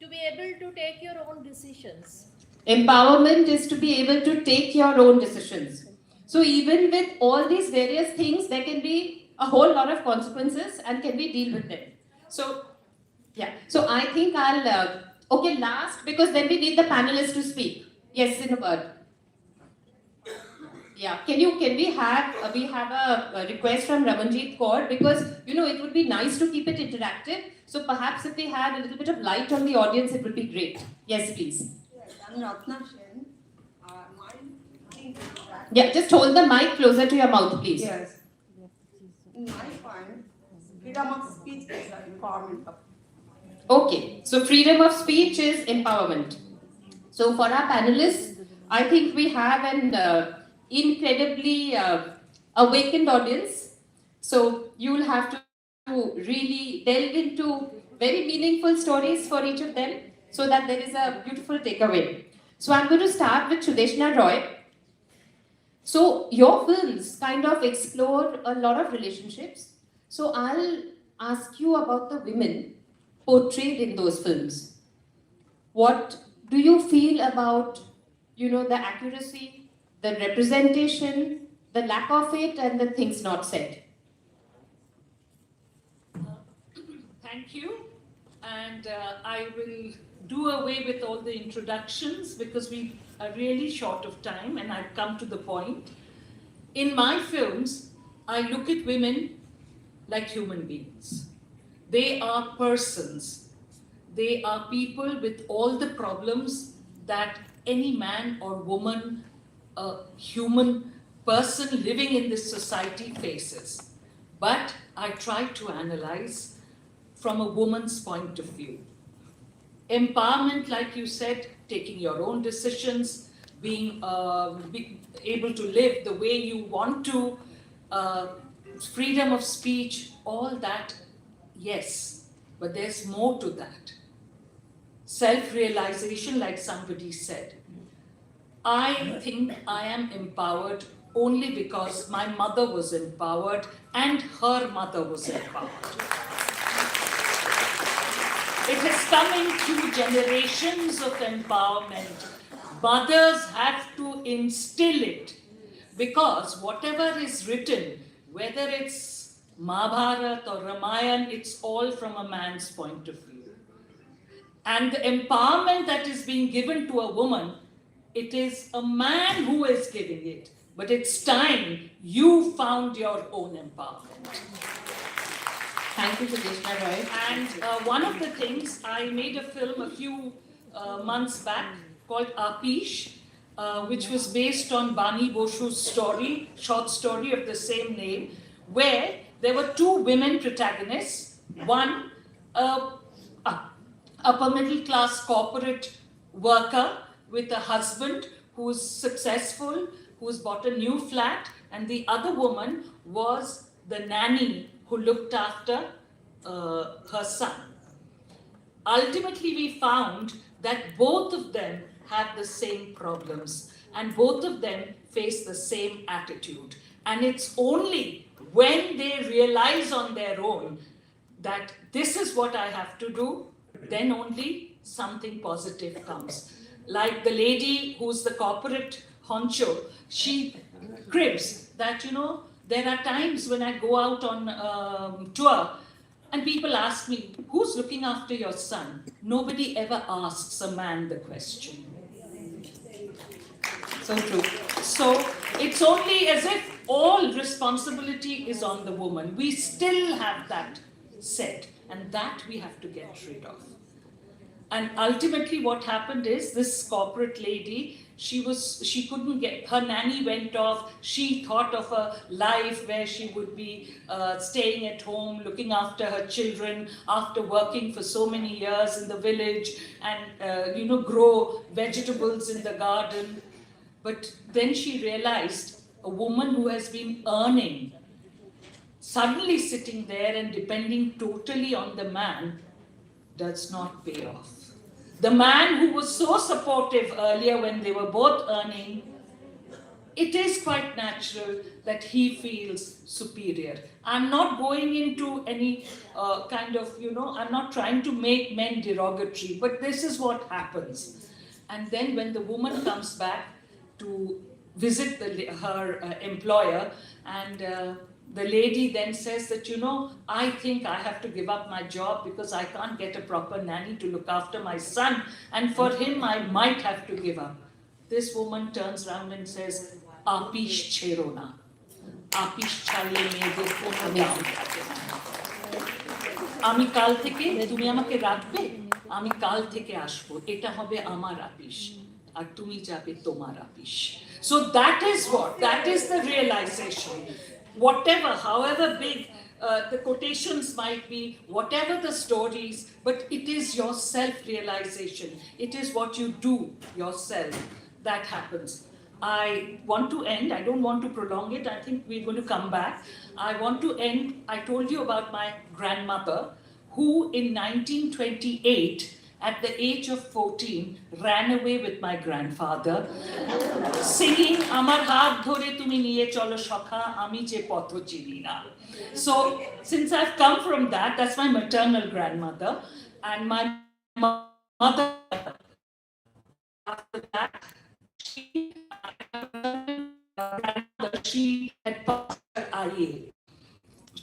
to be able to take your own decisions. Empowerment is to be able to take your own decisions. So even with all these various things, there can be a whole lot of consequences, and can we deal with them? So, yeah. So I think I'll, okay, last, because then we need the panelists to speak. Yes, in a word. Yeah, can we have a request from Ramanjit Kaur, because it would be nice to keep it interactive. So perhaps if we had a little bit of light on the audience, it would be great. Yes, please. Yes, I'm Ratna Sen. Yeah, just hold the mic closer to your mouth, please. Yes. In my point, freedom of speech is the empowerment of. Okay, so freedom of speech is empowerment. So for our panelists, I think we have an incredibly awakened audience. So you will have to really delve into very meaningful stories for each of them, so that there is a beautiful takeaway. So I'm going to start with Sudeshna Roy. So your films kind of explore a lot of relationships. So I'll ask you about the women portrayed in those films. What do you feel about, the accuracy, the representation, the lack of it, and the things not said? Thank you. and I will do away with all the introductions because we are really short of time and I've come to the point. In my films, I look at women like human beings. They are persons. They are people with all the problems that any man or woman, a human person living in this society faces. But I try to analyze from a woman's point of view. Empowerment, like you said, taking your own decisions, being able to live the way you want to, uh, freedom of speech, all that, yes, but there's more to that. Self-realization, like somebody said. I think I am empowered only because my mother was empowered and her mother was empowered. It has come in through generations of empowerment. Mothers have to instill it because whatever is written, whether it's Mahabharata or Ramayana, it's all from a man's point of view. And the empowerment that is being given to a woman, it is a man who is giving it. But it's time you found your own empowerment. Thank you, Sudeshna Roy. And one of the things, I made a film a few months back called Apish, which was based on Bani Boshu's story, short story of the same name, where there were two women protagonists. One, upper middle class corporate worker with a husband who's successful, who's bought a new flat, and the other woman was the nanny who looked after her son. Ultimately, we found that both of them had the same problems and both of them face the same attitude. And it's only when they realize on their own that this is what I have to do, then only something positive comes. Like the lady who's the corporate honcho, she cribs that, there are times when I go out on tour and people ask me, who's looking after your son? Nobody ever asks a man the question. So true. So it's only as if all responsibility is on the woman. We still have that set, and that we have to get rid of. And ultimately what happened is this corporate lady, she couldn't get, her nanny went off, she thought of a life where she would be staying at home, looking after her children after working for so many years in the village and, grow vegetables in the garden. But then she realized a woman who has been earning, suddenly sitting there and depending totally on the man, does not pay off. The man who was so supportive earlier when they were both earning, it is quite natural that he feels superior. I'm not going into any I'm not trying to make men derogatory, but this is what happens. And then when the woman comes back to visit her employer, and the lady then says that, I think I have to give up my job because I can't get a proper nanny to look after my son, and for him I might have to give up. This woman turns around and says, Apish chero na. Apish chale meyeder kono daam thake na. আমি কাল থেকে তুমি আমাকে রাখবে, আমি কাল থেকে আসবো, এটা হবে আমার আপিশ আর তুমি যাবে তোমার আপিশ. So that is the realization. Whatever, however big the quotations might be, whatever the stories, but it is your self-realization. It is what you do yourself that happens. I want to end, I don't want to prolong it, I think we're going to come back. I want to end, I told you about my grandmother, who in 1928, at the age of 14, ran away with my grandfather, singing, Amar haat dhore tumi niye cholo shokha, ami je potho chini na. So, since I've come from that, that's my maternal grandmother, and my mother, after that, she had passed her IA.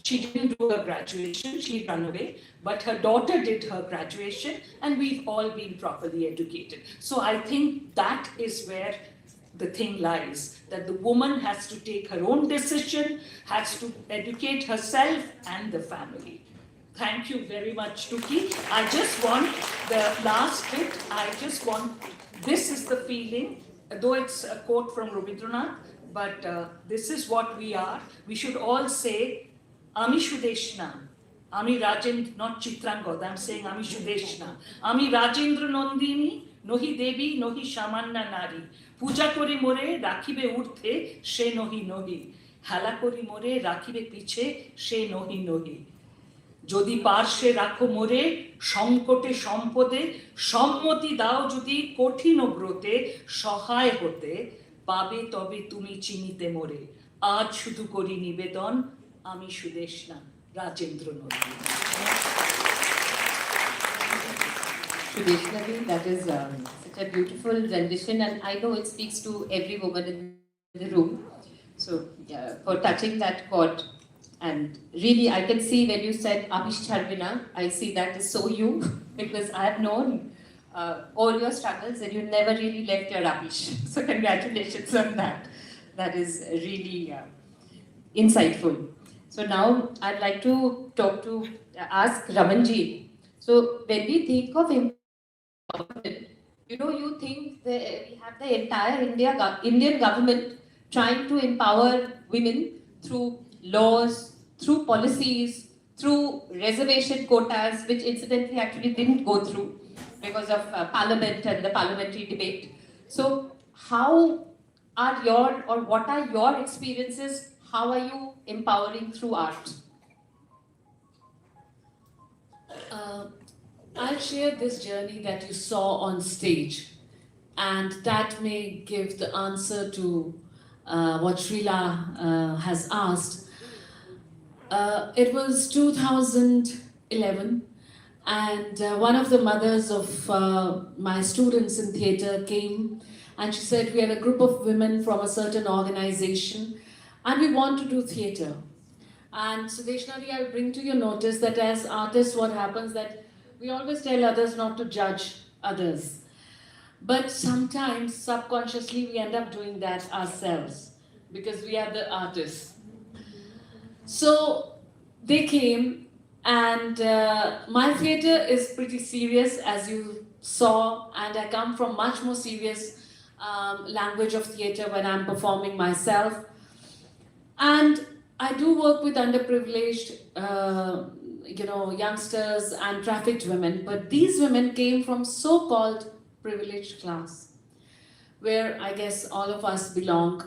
She didn't do her graduation, she ran away, but her daughter did her graduation, and we've all been properly educated. So I think that is where the thing lies, that the woman has to take her own decision, has to educate herself and the family. Thank you very much, Tuki. I just want the last bit, this is the feeling, though it's a quote from Rabindranath, but this is what we are. We should all say, Ami Shudeshna, Ami Rajendra, not Chitrangod, I'm saying Ami Shudeshna, Ami Rajendra Nandini, Nohi Devi, Nohi Shamanna Nari, Puja Kori More, Rakhibe Urthe, She Nohi Nohi, Hala Kori More, Rakhibe Piche, She Nohi Nohi. যদি পার্শ্বে রাখো মোরে সংকটে সম্পদে সম্মতি দাও যদি কঠিন ব্রতে সহায় হতে পাবে তবে তুমি চিনিতে মোরে আজ শুধু করি নিবেদন আমি Sudeshna Rajendra Nandi Traditionally, that is such a beautiful rendition, and I know it speaks to every woman in the room. So, for touching that chord, and really, I can see when you said Abish Charvina, I see that is so you, because I have known all your struggles and you never really left your Abish. So, congratulations on that. That is really insightful. So, now I'd like to ask Ramanji. So, when we think of empowerment, you think that we have the entire Indian government trying to empower women through laws, through policies, through reservation quotas, which incidentally actually didn't go through because of parliament and the parliamentary debate. So how are what are your experiences? How are you empowering through art? I'll share this journey that you saw on stage, and that may give the answer to what Srila has asked. It was 2011, and one of the mothers of my students in theatre came, and she said, we are a group of women from a certain organization and we want to do theatre. And Sudeshnaji, I'll bring to your notice that as artists, what happens that we always tell others not to judge others. But sometimes, subconsciously, we end up doing that ourselves because we are the artists. So they came, and my theatre is pretty serious, as you saw, and I come from much more serious language of theatre when I'm performing myself. And I do work with underprivileged, youngsters and trafficked women, but these women came from so-called privileged class, where I guess all of us belong.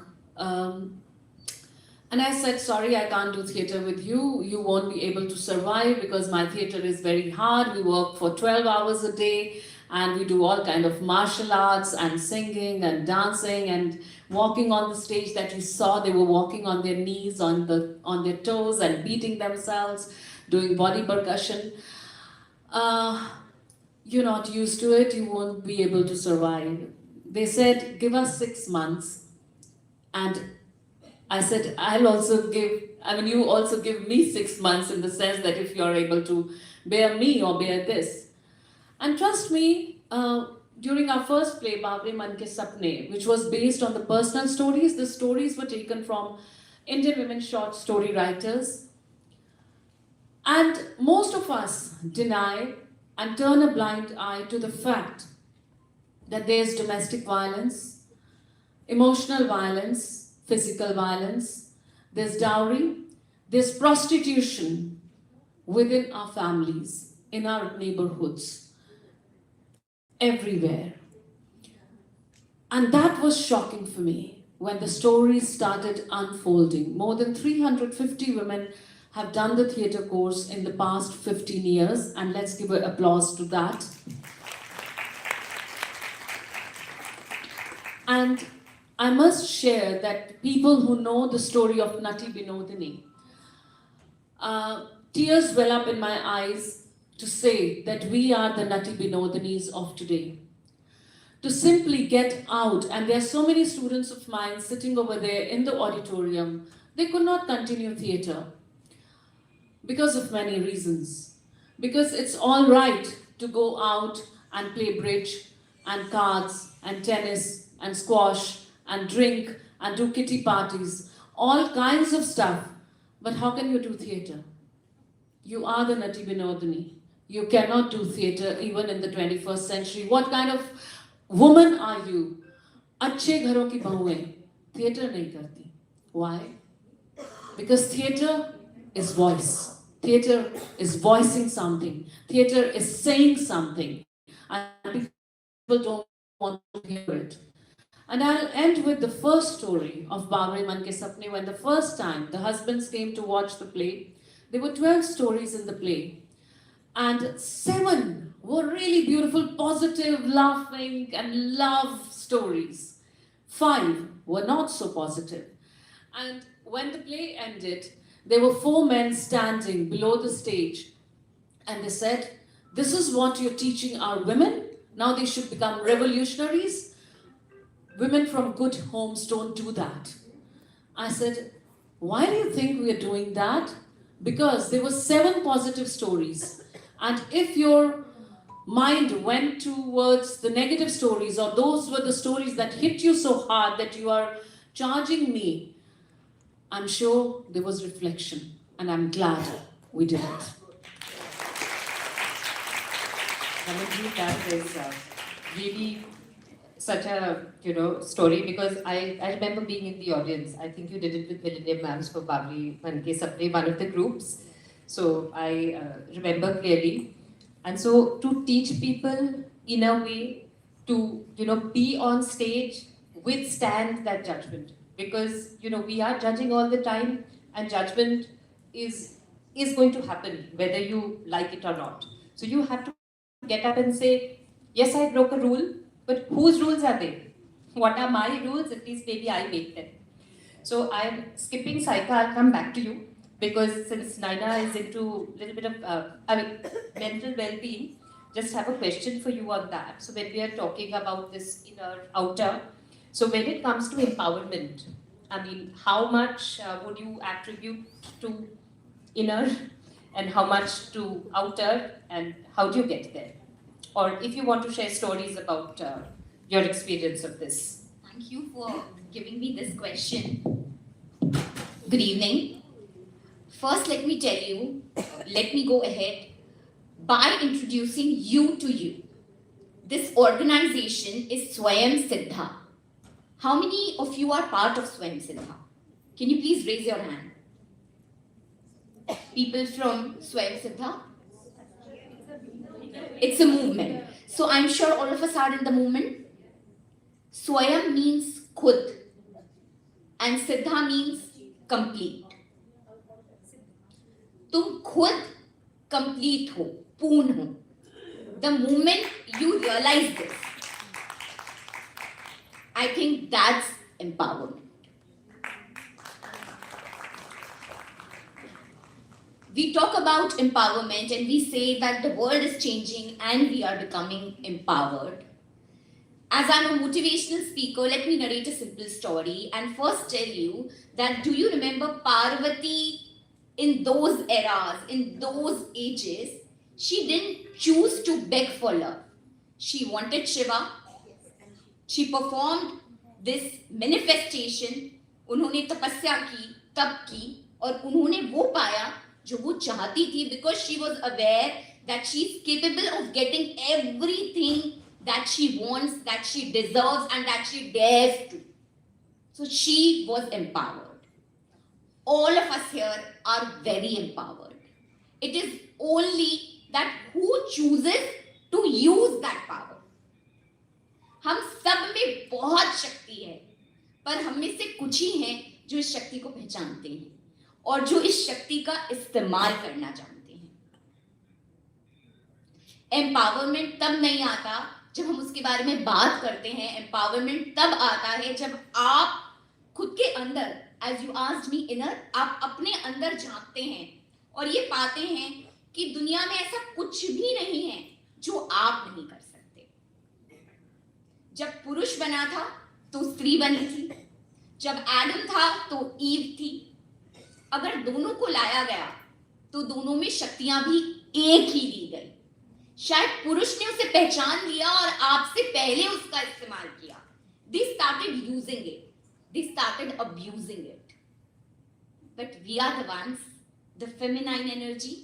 And I said, sorry, I can't do theatre with you. You won't be able to survive because my theatre is very hard. We work for 12 hours a day and we do all kind of martial arts and singing and dancing and walking on the stage that you saw. They were walking on their knees, on their toes and beating themselves, doing body percussion. You're not used to it. You won't be able to survive. They said, give us 6 months. And I said, you also give me 6 months in the sense that if you're able to bear me or bear this. And trust me, during our first play, Babre Man Ke Sapne, which was based on the personal stories, the stories were taken from Indian women short story writers. And most of us deny and turn a blind eye to the fact that there's domestic violence, emotional violence, physical violence, there's dowry, there's prostitution within our families, in our neighborhoods, everywhere. And that was shocking for me when the stories started unfolding. More than 350 women have done the theatre course in the past 15 years, and let's give an applause to that. And I must share that people who know the story of Nati Binodini, tears well up in my eyes to say that we are the Nati Binodinis of today. To simply get out, and there are so many students of mine sitting over there in the auditorium, they could not continue theatre. because of many reasons. Because it's all right to go out and play bridge and cards and tennis and squash and drink and do kitty parties, all kinds of stuff. But how can you do theatre? You are the Nati Binodini. You cannot do theatre even in the 21st century. What kind of woman are you? अच्छे घरों की बहुएं theatre नहीं करती. Why? Because theatre is voice. Theatre is voicing something. Theatre is saying something. And people don't want to hear it. And I'll end with the first story of Babre Man Ke Sapne. When the first time the husbands came to watch the play, there were 12 stories in the play. And 7 were really beautiful, positive, laughing, and love stories. 5 were not so positive. And when the play ended, there were 4 men standing below the stage. And they said, "This is what you're teaching our women? Now they should become revolutionaries? Women from good homes don't do that." I said, "Why do you think we are doing that?" Because there were 7 positive stories. And if your mind went towards the negative stories, or those were the stories that hit you so hard that you are charging me, I'm sure there was reflection. And I'm glad we did it. Ramanji, that is really such a story, because I remember being in the audience. I think you did it with Millennium Mams for Babri Man Ke Sapne, one of the groups. So I remember clearly. And so to teach people in a way to be on stage, withstand that judgment, because we are judging all the time, and judgment is going to happen whether you like it or not. So you have to get up and say, yes, I broke a rule, but whose rules are they? What are my rules? At least maybe I make them. So I'm skipping Saika, I'll come back to you, because since Naina is into a little bit of mental well-being, just have a question for you on that. So when we are talking about this inner, outer, so when it comes to empowerment, I mean, how much would you attribute to inner and how much to outer, and how do you get there? Or if you want to share stories about your experience of this. Thank you for giving me this question. Good evening. First, let me tell you, let me go ahead by introducing you to you. This organization is Swayam Siddha. How many of you are part of Swayam Siddha? Can you please raise your hand? People from Swayam Siddha? It's a movement. So I'm sure all of us are in the movement. Swayam means khud and Siddha means complete. तुम खुद complete हो, पूर्ण हो. The moment you realize this, I think that's empowerment. We talk about empowerment and we say that the world is changing and we are becoming empowered. As I'm a motivational speaker, let me narrate a simple story and first tell you that, do you remember Parvati in those eras, in those ages? She didn't choose to beg for love. She wanted Shiva. She performed this manifestation. उन्होंने तपस्या की, तप की, और उन्होंने वो पाया जो वो चाहती थी, because she was aware that she is capable of getting everything that she wants, that she deserves, and that she dares to. So she was empowered. All of us here are very empowered. It is only that who chooses to use that power. हम सब में बहुत शक्ति है, पर हम में से कुछ ही हैं जो इस शक्ति को पहचानते हैं और जो इस शक्ति का इस्तेमाल करना जानते हैं. एम्पावरमेंट तब नहीं आता जब हम उसके बारे में बात करते हैं. एम्पावरमेंट तब आता है जब आप खुद के अंदर, as you asked me, inner, आप अपने अंदर झांकते हैं और ये पाते हैं कि दुनिया में ऐसा कुछ भी नहीं है जो आप नहीं कर सकते. जब पुरुष बना था तो स्त्री बनी थी, जब एडम था तो ईव थी. अगर दोनों को लाया गया तो दोनों में शक्तियां भी एक ही दी गई। शायद पुरुष ने उसे पहचान लिया और आपसे पहले उसका इस्तेमाल किया। They started using it. They started abusing it. But we are the ones, the feminine energy.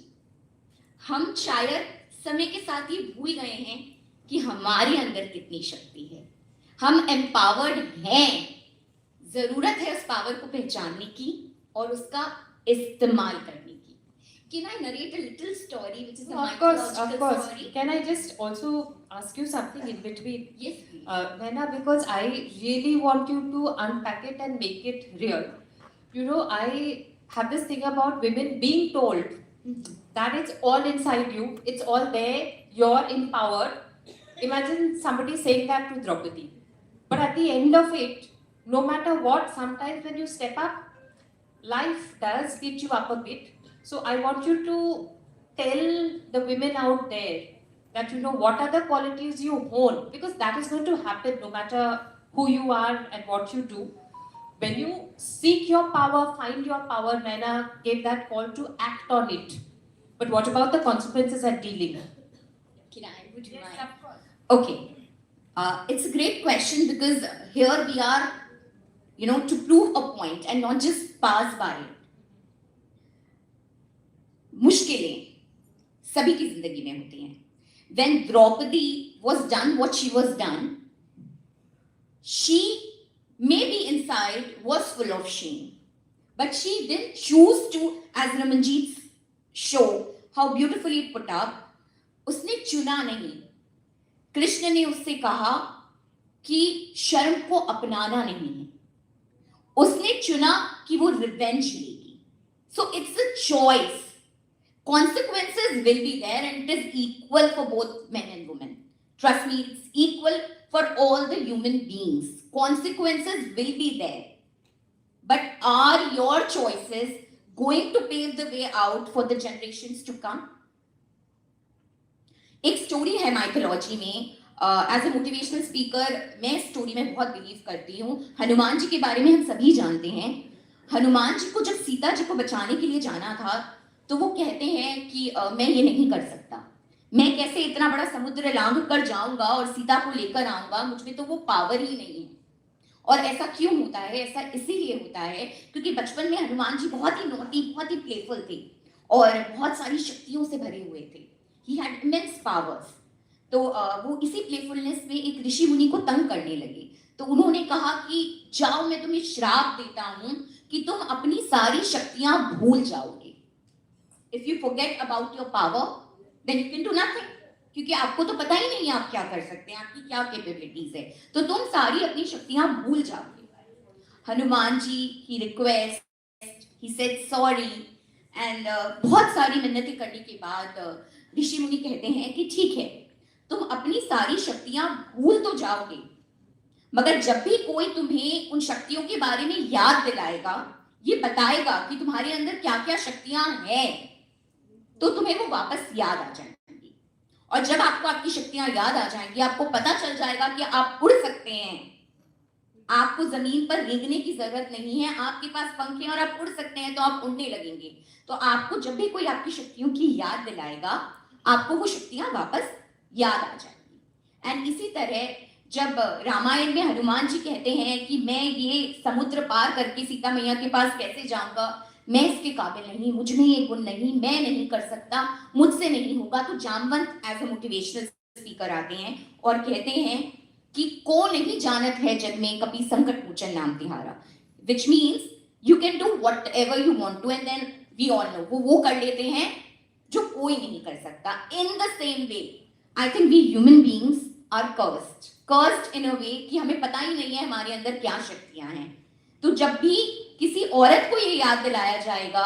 हम शायद समय के साथ ही भूल गए हैं कि हमारे अंदर कितनी शक्ति है। हम empowered हैं। जरूरत है उस पावर को पहचानने की और उसका इस्तेमाल करने की। Can I narrate a little story which is a mythological of course. story? Can I just also ask you something in between? Yes, please. Naina, because I really want you to unpack it and make it real. You know, I have this thing about women being told that it's all inside you, it's all there, you're empowered. Imagine somebody saying that to Draupadi. But at the end of it, no matter what, sometimes when you step up, life does beat you up a bit. So I want you to tell the women out there that you know what are the qualities you own, because that is going to happen no matter who you are and what you do. When you seek your power, find your power, Naina gave that call to act on it. But what about the consequences and dealing? Can I? Would you mind? Of course. Okay. It's a great question because here we are, you know, to prove a point and not just pass by it. मुश्किलें सभी की जिंदगी में होती हैं. When Draupadi was done what she was done, she maybe inside was full of shame, but she didn't choose to, as Ramanjeet show how beautifully it put up, उसने चुना नहीं. कृष्ण ने उससे कहा कि शर्म को अपनाना नहीं है. उसने चुना कि वो रिवेंज लेगी. So it's a choice. Consequences will be there and it is equal for both men and women. Trust me, it's equal for all the human beings. Consequences will be there. But are your choices going to pave the way out for the generations to come? एक story है mythology में. As a motivational speaker मैं story में बहुत believe करती हूँ. हनुमान जी के बारे में हम सभी जानते हैं. हनुमान जी को जब सीता जी को बचाने के लिए जाना था तो वो कहते हैं कि मैं ये नहीं कर सकता. मैं कैसे इतना बड़ा समुद्र लांघ कर जाऊंगा और सीता को लेकर आऊंगा, मुझ में तो वो पावर ही नहीं है. और ऐसा क्यों होता है? ऐसा इसीलिए होता है क्योंकि बचपन में हनुमान जी बहुत ही नोटी, बहुत ही प्लेफुल थे और बहुत सारी शक्तियों से भरे हुए थे. He had immense powers. तो वो इसी प्लेफुलनेस में एक ऋषि मुनि को तंग करने लगे. तो उन्होंने कहा कि जाओ, मैं तुम्हें श्राप देता हूं कि तुम अपनी सारी शक्तियां भूल जाओगे. If you forget about your power, then you can do nothing. क्योंकि आपको तो पता ही नहीं है आप क्या कर सकते हैं, आपकी क्या कैपेबिलिटीज है, तो तुम सारी अपनी शक्तियां भूल जाओगे. Hanuman ji he request, he said sorry and बहुत सारी मिन्नतें करने के बाद ऋषि मुनि कहते हैं कि ठीक है, तुम अपनी सारी शक्तियां भूल तो जाओगे, मगर जब भी कोई तुम्हें उन शक्तियों के बारे में याद दिलाएगा, ये बताएगा कि तुम्हारे अंदर क्या क्या शक्तियां हैं, तो तुम्हें वो वापस याद आ जाएंगी. और जब आपको आपकी शक्तियां याद आ जाएंगी, आपको पता चल जाएगा कि आप उड़ सकते हैं, आपको जमीन पर रेंगने की जरूरत नहीं है, आपके पास पंख हैं और आप उड़ सकते हैं, तो आप उड़ने लगेंगे. तो आपको जब भी कोई आपकी शक्तियों की याद दिलाएगा, आपको वो शक्तियां वापस याद आ जाएंगी. एंड इसी तरह जब रामायण में हनुमान जी कहते हैं कि मैं ये समुद्र पार करके सीता मैया के पास कैसे जाऊंगा, मैं इसके काबिल नहीं, मुझ में ये गुण नहीं, मैं नहीं कर सकता, मुझसे नहीं होगा, तो Jamwant as a motivational speaker आते हैं और कहते हैं कि को नहीं जानत है जग में कभी संकट मोचन नाम तिहारा, which means you can do whatever you want to and then we all know वो कर लेते हैं जो कोई नहीं कर सकता. In the same way I think we human beings are cursed in a way कि हमें पता ही नहीं है हमारे अंदर क्या शक्तियां हैं. तो जब भी किसी औरत को ये याद दिलाया जाएगा,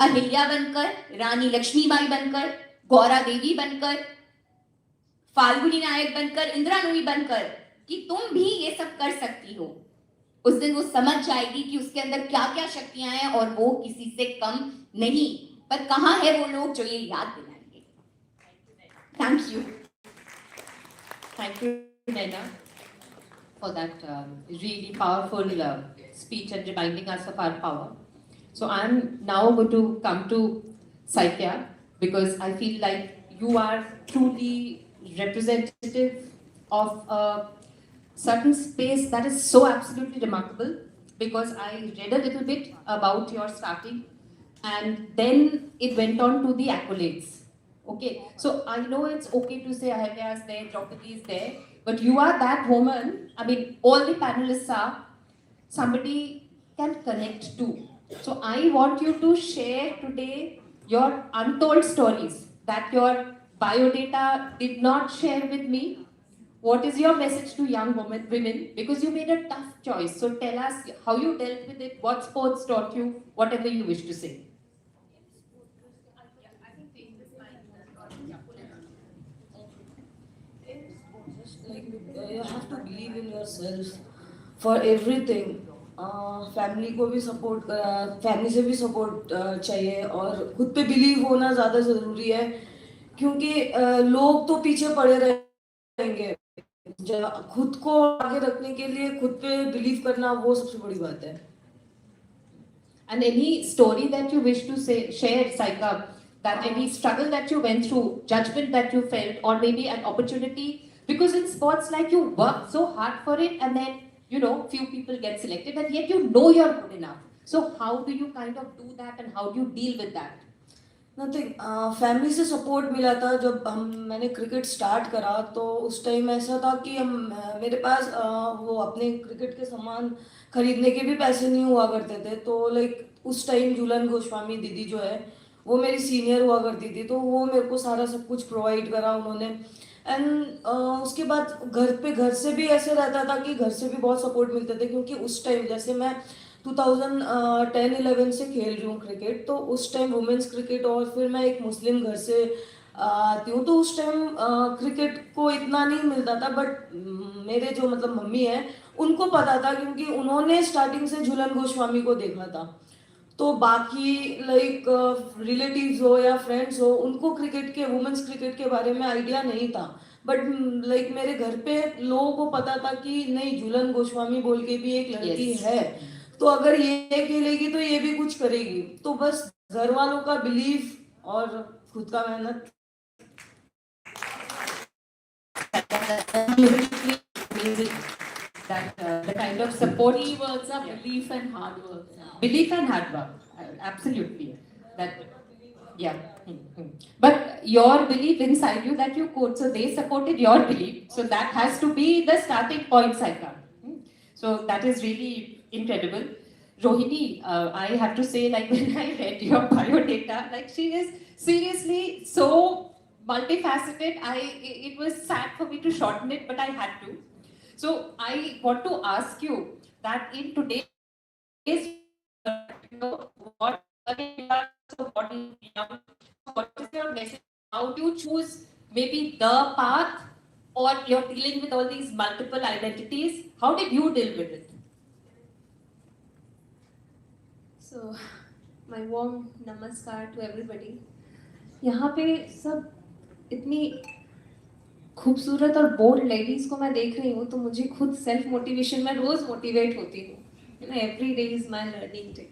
अहिल्या बनकर, रानी लक्ष्मीबाई बनकर, गौरा देवी बनकर, फाल्गुनी नायक बनकर, इंदिरा नूरी बनकर, कि तुम भी ये सब कर सकती हो, उस दिन वो समझ जाएगी कि उसके अंदर क्या क्या शक्तियां हैं और वो किसी से कम नहीं. पर कहाँ है वो लोग जो ये याद दिलाएंगे? Thank you. Thank you, Naina, for that really powerful speech and reminding us of our power. So I'm now going to come to Saikya, because I feel like you are truly representative of a certain space that is so absolutely remarkable, because I read a little bit about your starting and then it went on to the accolades. Okay, so I know it's okay to say Ahalya is there, Draupadi is there, but you are that woman. I mean, all the panelists are somebody can connect to. So I want you to share today your untold stories that your biodata did not share with me. What is your message to young women? Because you made a tough choice. So tell us how you dealt with it, what sports taught you, whatever you wish to say. Like you have to believe in yourself for everything. Family को भी support family से भी support चाहिए और खुद पे believe होना ज़्यादा ज़रूरी है क्योंकि लोग तो पीछे पड़े रहेंगे खुद को आगे रखने के लिए खुद पे बिलीव करना वो सबसे बड़ी बात है. And any story that you wish to say, share, Saika, that any struggle that you went through, judgment that you felt, or maybe an opportunity, because in sports like you work so hard for it and then, few people get selected and yet you know you're good enough. So how do you kind of do that and how do you deal with that? Nothing family से support मिला था जब मैंने cricket start करा तो उस time ऐसा था कि मेरे पास वो अपने क्रिकेट के सामान खरीदने के भी पैसे नहीं हुआ करते थे तो लाइक उस टाइम झूलन गोस्वामी दीदी जो है वो मेरी सीनियर हुआ करती थी तो वो मेरे को सारा सब कुछ प्रोवाइड करा उन्होंने एंड उसके बाद घर से भी ऐसे रहता था कि घर से भी बहुत सपोर्ट मिलते थे क्योंकि उस टाइम जैसे मैं 2010-11 से खेल रही हूँ क्रिकेट तो उस टाइम वुमेन्स क्रिकेट और फिर मैं एक मुस्लिम घर से आती हूँ तो उस टाइम क्रिकेट को इतना नहीं मिलता था बट मेरे जो मतलब मम्मी है उनको पता था क्योंकि उन्होंने स्टार्टिंग से झूलन गोस्वामी को देखा था तो बाकी लाइक रिलेटिव्स हो या फ्रेंड्स हो उनको क्रिकेट के वुमेन्स क्रिकेट के बारे में आइडिया नहीं था बट लाइक मेरे घर पे लोगों को पता था कि नहीं झूलन गोस्वामी बोल के भी एक लड़की है तो अगर ये खेलेगी तो ये भी कुछ करेगी तो बस घर वालों का बिलीव और खुद का मेहनत that the kind of support. Key words are belief and hard work. Belief and hard work, absolutely. That, yeah. But your belief inside you that you could, so they supported your belief. So that has to be the starting point, Saika. So that is really incredible. Rohini, I have to say, like when I read your biodata, like she is seriously so multifaceted. It was sad for me to shorten it, but I had to. So I want to ask you that in today's, what is your message? How do you choose maybe the path or you're dealing with all these multiple identities? How did you deal with it? So, my warm namaskar to everybody. यहाँ पे सब इतनी खूबसूरत और bold ladies को मैं देख रही हूँ तो मुझे खुद सेल्फ मोटिवेशन में रोज मोटिवेट होती हूँ every day is my learning day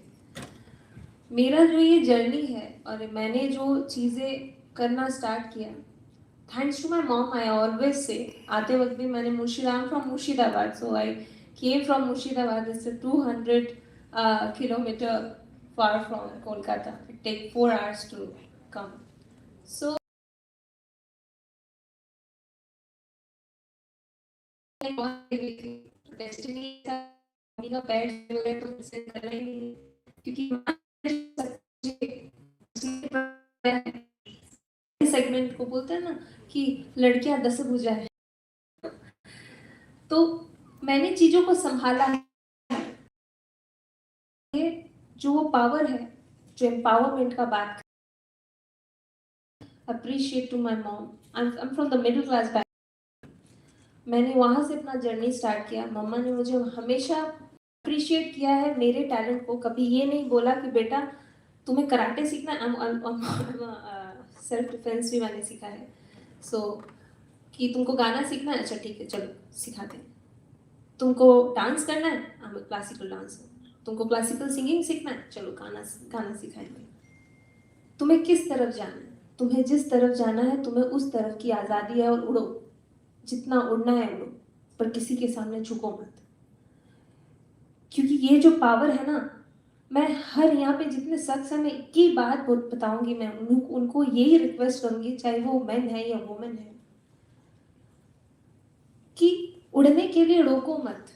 मेरा जो ये जर्नी है और मैंने जो चीज़ें करना स्टार्ट किया thanks to my mom I always से आते वक्त भी मैंने from Murshidabad so I came from Murshidabad it's 200 kilometer far from Kolkata. It takes 4 hours to come. So destiny का पैर जो तो इसे करेंगे क्योंकि सेगमेंट को बोलते हैं ना कि लड़कियां 10 भुजा है तो मैंने चीजों को संभाला है जो वो पावर है जो एम्पावरमेंट का बात appreciate to my mom I am from the middle class back मैंने वहां से अपना जर्नी स्टार्ट किया मम्मा ने मुझे हमेशा अप्रिशिएट किया है मेरे टैलेंट को कभी ये नहीं बोला कि बेटा तुम्हें कराटे सीखना सेल्फ डिफेंस भी मैंने सीखा है सो कि तुमको गाना सीखना है अच्छा ठीक है चलो सिखाते हैं तुमको डांस करना है आई एम क्लासिकल डांसर तुमको क्लासिकल सिंगिंग सीखना है चलो गाना सिखाएंगे तुम्हें किस तरफ जाना है, तुम्हें जिस तरफ जाना है तुम्हें उस तरफ की आज़ादी है और उड़ो, जितना उड़ना है उड़ो, पर किसी के सामने झुको मत। क्योंकि ये जो पावर है ना, मैं हर यहाँ पे जितने शख्स हैं मैं एक ही बात बताऊंगी, मैं उनको यही रिक्वेस्ट करूंगी, चाहे वो मैन है या वुमेन है, कि उड़ने के लिए रोको मत।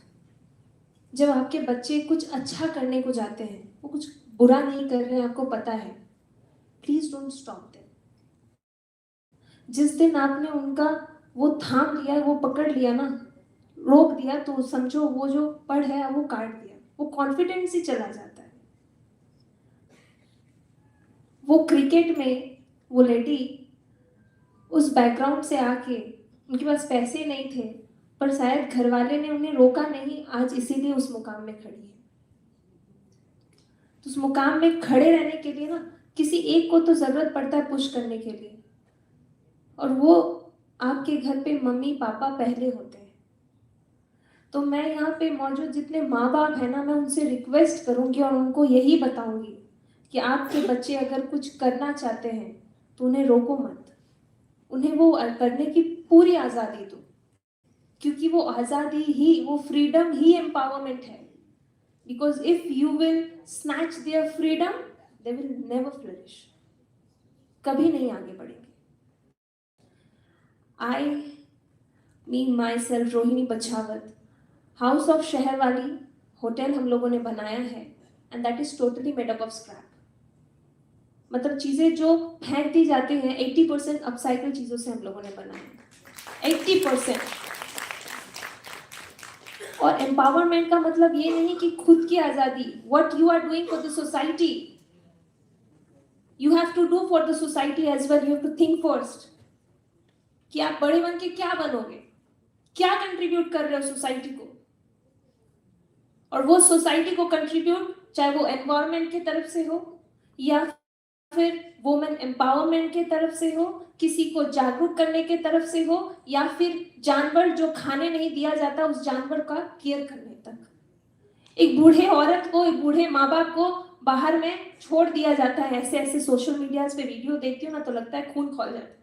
जब आपके बच्चे कुछ अच्छा करने को जाते हैं, वो कुछ बुरा नहीं कर रहे हैं, आपको पता है, प्लीज डोंट स्टॉप देम। जिस दिन आपने उनका वो थाम लिया, वो पकड़ लिया ना, रोक दिया, तो समझो वो जो पढ़ है वो काट दिया, वो कॉन्फिडेंस ही चला जाता है। वो क्रिकेट में वो लेडी उस बैकग्राउंड से आके, उनके पास पैसे नहीं थे, पर शायद घर वाले ने उन्हें रोका नहीं, आज इसीलिए उस मुकाम में खड़ी है। तो उस मुकाम में खड़े रहने के लिए ना किसी एक को तो जरूरत पड़ता है पुश करने के लिए, और वो आपके घर पे मम्मी पापा पहले होते हैं। तो मैं यहाँ पे मौजूद जितने माँ बाप हैं ना, मैं उनसे रिक्वेस्ट करूँगी और उनको यही बताऊँगी कि आपके बच्चे अगर कुछ करना चाहते हैं तो उन्हें रोको मत, उन्हें वो करने की पूरी आज़ादी दो, क्योंकि वो आज़ादी ही, वो फ्रीडम ही एम्पावरमेंट है। Because if you will snatch their freedom, they will never flourish, कभी नहीं आगे बढ़ेंगे। I mean myself Rohini Bachhawat, house of Shaharwali hotel हम लोगों ने बनाया है, and that is totally made up of scrap. मतलब चीजें जो फेंक दी जाती हैं 80% अपसाइकल चीजों से हम लोगों ने बनाया है, 80%। और एम्पावरमेंट का मतलब ये नहीं कि खुद की आजादी, what you are doing for the society, you have to do for the society as well. You have to think first कि आप बड़े बन के क्या बनोगे, क्या कंट्रीब्यूट कर रहे हो सोसाइटी को, और वो सोसाइटी को कंट्रीब्यूट चाहे वो एनवायरमेंट की तरफ से हो या फिर वुमेन एम्पावरमेंट के तरफ से हो, किसी को जागरूक करने के तरफ से हो, या फिर जानवर जो खाने नहीं दिया जाता उस जानवर का केयर करने तक। एक बूढ़े औरत को, एक बूढ़े माँ बाप को बाहर में छोड़ दिया जाता है, ऐसे ऐसे सोशल मीडिया पे वीडियो देखती हूँ ना तो लगता है खून खौल जाता है।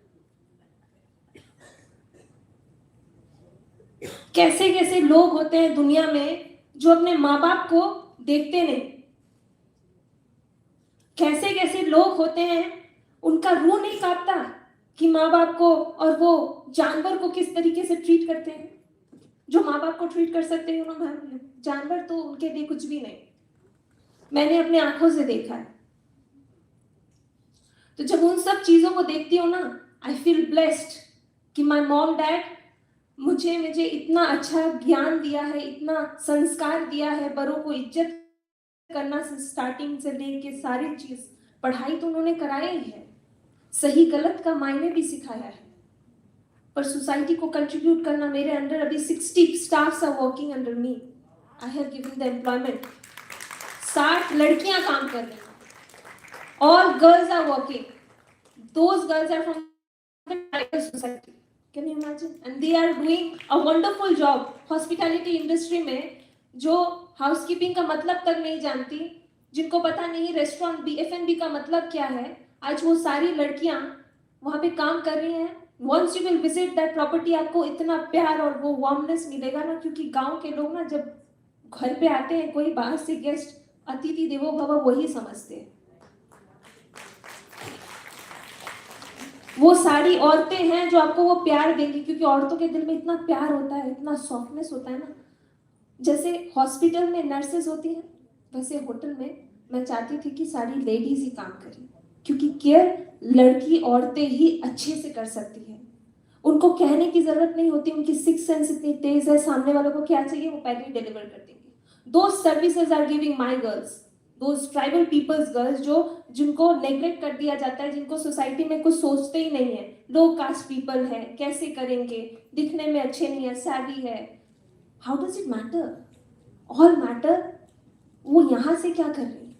कैसे कैसे लोग होते हैं दुनिया में जो अपने माँ बाप को देखते नहीं, कैसे कैसे लोग होते हैं उनका रूह नहीं कांपता कि माँ बाप को, और वो जानवर को किस तरीके से ट्रीट करते हैं। जो माँ बाप को ट्रीट कर सकते हैं उन्होंने, जानवर तो उनके लिए कुछ भी नहीं, मैंने अपने आंखों से देखा है। तो जब उन सब चीजों को देखती हूँ ना, आई फील ब्लेस्ड कि माय मॉम डैड मुझे इतना अच्छा ज्ञान दिया है, इतना संस्कार दिया है, बड़ों को इज्जत करना से स्टार्टिंग से लेके सारी चीज, पढ़ाई तो उन्होंने कराया ही है, सही गलत का मायने भी सिखाया है, पर सोसाइटी को कंट्रीब्यूट करना, मेरे अंडर अभी 60 staffs are working under me, I have given the employment, 60 लड़कियां काम कर रही हैं, all girls are working, those girls are from the society, can you imagine, and they are doing a wonderful job. Hospitality industry में जो housekeeping का मतलब तक नहीं जानती, जिनको पता नहीं रेस्टोरेंट BF&B का मतलब क्या है, आज वो सारी लड़कियां वहां पे काम कर रही हैं। Once you will visit that property, आपको इतना प्यार और वो वार्मनेस मिलेगा ना, क्योंकि गांव के लोग ना जब घर पे आते हैं कोई बाहर से गेस्ट, अतिथि देवो भव वही समझते हैं। वो सारी औरतें हैं जो आपको वो प्यार देंगी, क्योंकि औरतों के दिल में इतना प्यार होता है, इतना सॉफ्टनेस होता है ना। जैसे हॉस्पिटल में नर्सेज होती हैं, वैसे होटल में मैं चाहती थी कि सारी लेडीज ही काम करें, क्योंकि केयर लड़की औरतें ही अच्छे से कर सकती हैं। उनको कहने की जरूरत नहीं होती, उनकी सिक्स सेंस इतनी तेज है, सामने वालों को क्या चाहिए वो पहले ही डिलीवर कर देंगे। दो services are giving my girls, those tribal peoples girls, जो जिनको नेग्लेक्ट कर दिया जाता है, जिनको सोसाइटी में कुछ सोचते ही नहीं है, लो कास्ट पीपल है, कैसे करेंगे, दिखने में अच्छे नहीं है, सैवी है, how does it matter, all matter वो यहां से क्या कर रही है,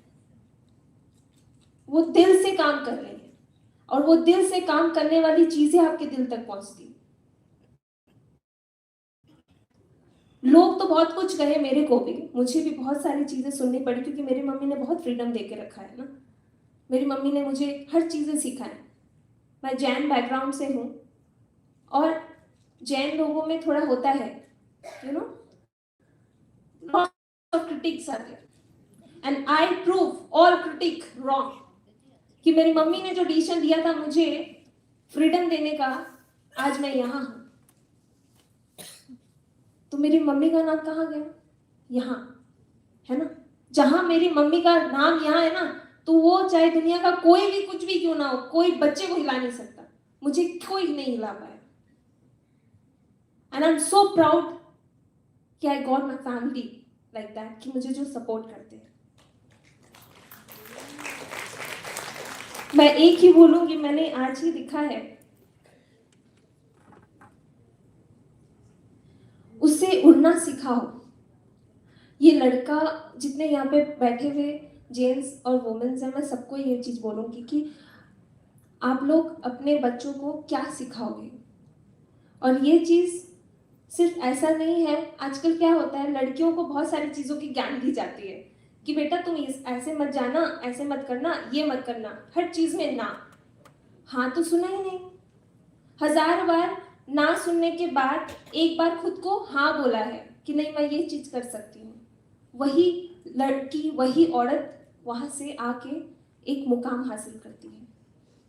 वो दिल से काम कर रही है, और वो दिल से काम करने वाली चीजें आपके दिल तक पहुंचती। लोग तो बहुत कुछ कहे, मेरे को भी, मुझे भी बहुत सारी चीजें सुननी पड़ी, क्योंकि मेरी मम्मी ने बहुत फ्रीडम दे के रखा है ना। मेरी मम्मी ने मुझे हर चीज़ें सिखाई। मैं जैन बैकग्राउंड से हूँ और जैन लोगों में थोड़ा होता है, you know, lots of critics are there and I prove all critic wrong कि मेरी मम्मी ने जो डिसीजन दिया था मुझे फ्रीडम देने का, आज मैं यहाँ हूँ। तो मेरी मम्मी का नाम कहाँ गया? यहाँ, है ना? जहाँ मेरी मम्मी का नाम यहाँ है ना, तो वो चाहे दुनिया का कोई भी कुछ भी क्यों ना हो, कोई बच्चे को हिला नहीं सकता, मुझे कोई नहीं हिला पाया। And I am so proud कि I got my family like that, कि मुझे जो सपोर्ट करते हैं। मैं एक ही बोलूंगी, मैंने आज ही लिखा है, उससे उड़ना सिखाओ। ये लड़का, जितने यहाँ पे बैठे हुए जेंट्स और वुमेन्स हैं, मैं सबको ये चीज़ बोलूँगी कि आप लोग अपने बच्चों को क्या सिखाओगे। और ये चीज़ सिर्फ ऐसा नहीं है, आजकल क्या होता है, लड़कियों को बहुत सारी चीज़ों की ज्ञान दी जाती है कि बेटा तुम ऐसे मत जाना, ऐसे मत करना, ये मत करना, हर चीज़ में ना। हाँ तो सुना ही नहीं, 1000 बार ना सुनने के बाद एक बार खुद को हाँ बोला है कि नहीं मैं ये चीज़ कर सकती हूँ। वही लड़की, वही औरत वहाँ से आके एक मुकाम हासिल करती है।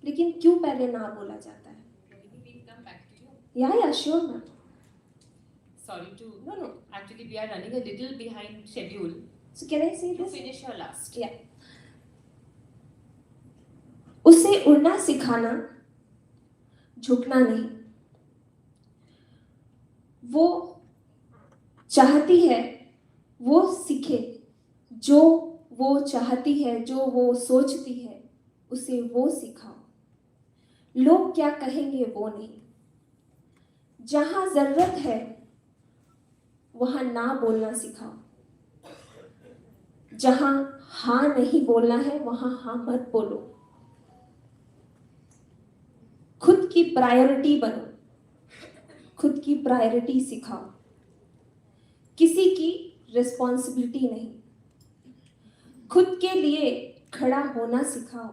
लेकिन क्यों पहले ना बोला जाता है? या sure ma'am. Sorry to no. Actually, we are running a little behind schedule. So can I say You this? finish your last. Yeah. उसे उड़ना सिखाना, झुकना नहीं। वो चाहती है वो सीखे, जो वो चाहती है, जो वो सोचती है, उसे वो सिखाओ। लोग क्या कहेंगे वो नहीं। जहां जरूरत है वहां ना बोलना सिखाओ। जहां हाँ नहीं बोलना है वहां हाँ मत बोलो। खुद की प्रायोरिटी बनो, खुद की प्रायोरिटी सिखाओ। किसी की रिस्पॉन्सिबिलिटी नहीं, खुद के लिए खड़ा होना सिखाओ।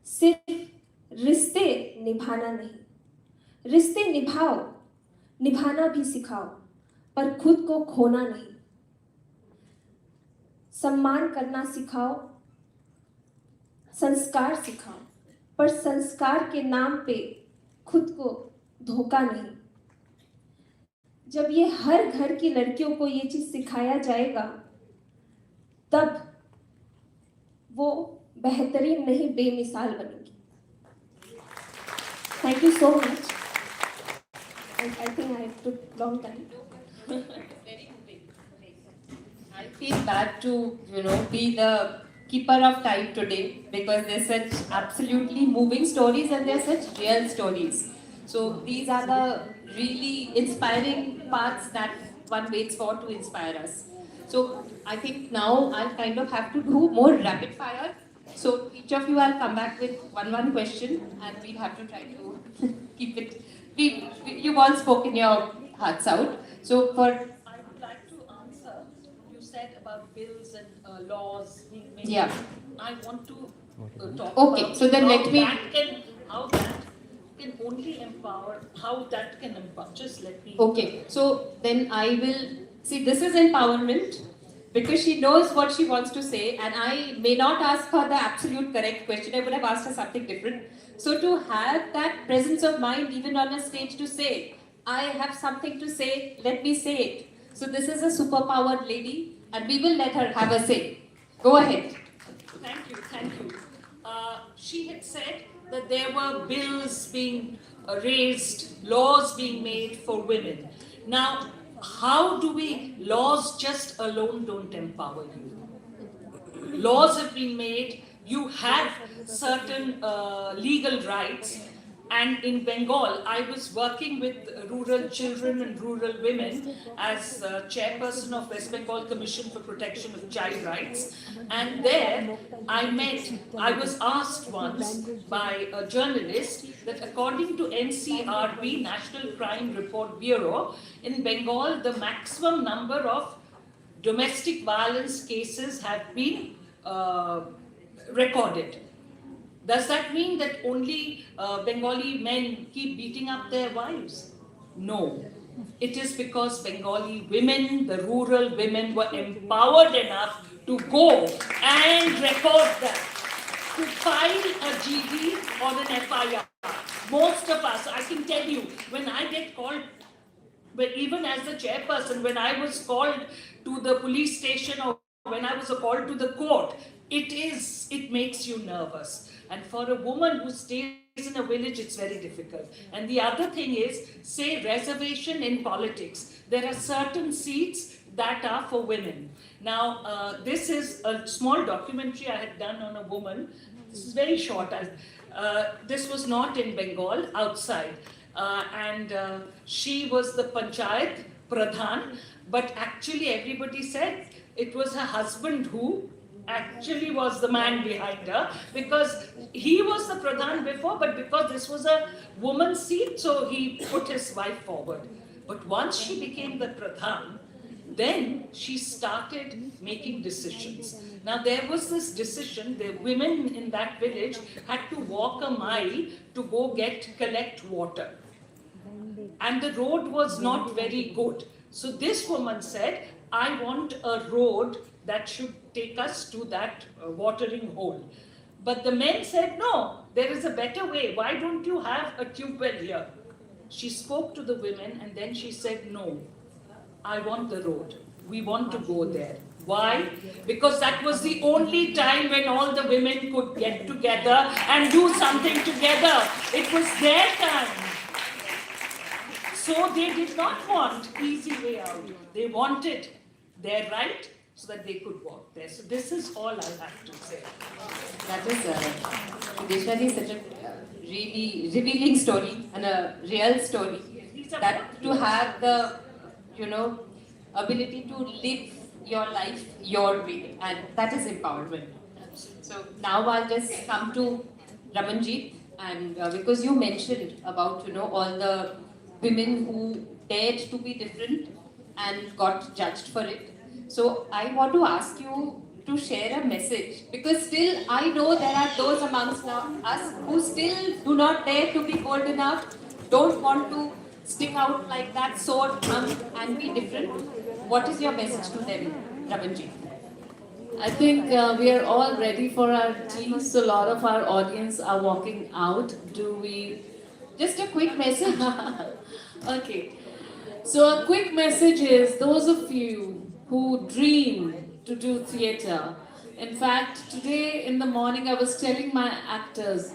सिर्फ रिश्ते निभाना नहीं, रिश्ते निभाओ, निभाना भी सिखाओ, पर खुद को खोना नहीं। सम्मान करना सिखाओ, संस्कार सिखाओ, पर संस्कार के नाम पे खुद को धोखा नहीं। जब ये हर घर की लड़कियों को ये चीज सिखाया जाएगा, तब वो बेहतरीन नहीं बेमिसाल बनेगी। Thank you so much. I think I took long time. Very moving. I feel bad to be the keeper of time today because they're such absolutely moving stories and they're such real stories. So these are the really inspiring parts that one waits for to inspire us. So I think now I'll kind of have to do more rapid fire. So each of you, I'll come back with one question and we'll have to try to keep it. You've all spoken your hearts out. So for I would like to answer. You said about bills and laws being made. Yeah. I want to talk Okay, about so then how let me- how that can only empower. How that can empower. Just let me. Okay, so then I will see. This is empowerment because she knows what she wants to say, and I may not ask her the absolute correct question. I would have asked her something different. So to have that presence of mind, even on a stage, to say, "I have something to say. Let me say it." So this is a superpowered lady, and we will let her have a say. Go ahead. Thank you, thank you. She had said that there were bills being raised, laws being made for women. Now, how do we, laws just alone don't empower you. Laws have been made, you have certain legal rights. And in Bengal, I was working with rural children and rural women as chairperson of West Bengal Commission for Protection of Child Rights. And there I was asked once by a journalist that according to NCRB, National Crime Report Bureau, in Bengal, the maximum number of domestic violence cases have been recorded. Does that mean that only Bengali men keep beating up their wives? No. It is because Bengali women, the rural women, were empowered enough to go and record that, to file a GD or an FIR. Most of us, I can tell you, when I get called, but even as the chairperson, when I was called to the police station or when I was called to the court, it makes you nervous. And for a woman who stays in a village, it's very difficult. And the other thing is, say reservation in politics. There are certain seats that are for women. Now, this is a small documentary I had done on a woman. This is very short. This was not in Bengal, outside. She was the panchayat pradhan, but actually everybody said it was her husband who actually was the man behind her, because he was the pradhan before, but because this was a woman's seat, so he put his wife forward. But once she became the pradhan, then she started making decisions. Now there was this decision, the women in that village had to walk a mile to go collect water. And the road was not very good. So this woman said, I want a road that should take us to that watering hole. But the men said, no, there is a better way. Why don't you have a tube well here? She spoke to the women and then she said, no, I want the road. We want to go there. Why? Because that was the only time when all the women could get together and do something together. It was their time. So they did not want easy way out. They wanted their right so that they could walk there. So this is all I have to say. That is, Deshwari, such a really revealing story and a real story. That to have the, ability to live your life your way, and that is empowerment. So now I'll just come to Ramanjeet, and because you mentioned about, all the women who dared to be different and got judged for it. So I want to ask you to share a message, because still I know there are those amongst us who still do not dare to be bold enough, don't want to stick out like that sore thumb and be different. What is your message to them, Ramanji? I think we are all ready for our tea, so a lot of our audience are walking out. Do we? Just a quick message. Okay. So a quick message is those of you who dream to do theatre. In fact, today in the morning I was telling my actors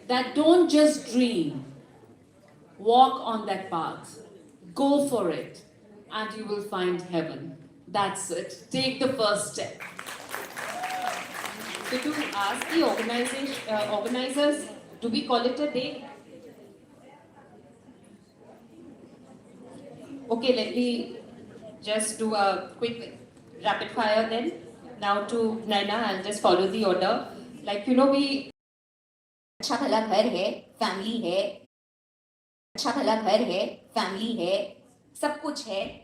that don't just dream, walk on that path, go for it, and you will find heaven. That's it. Take the first step. So to ask the organizers, do we call it a day? Okay, let me just do a quick rapid fire then. Now to Naina, I'll just follow the order. Like, we... अच्छा भला घर है, family है, अच्छा भला घर है, family है, सब कुछ है.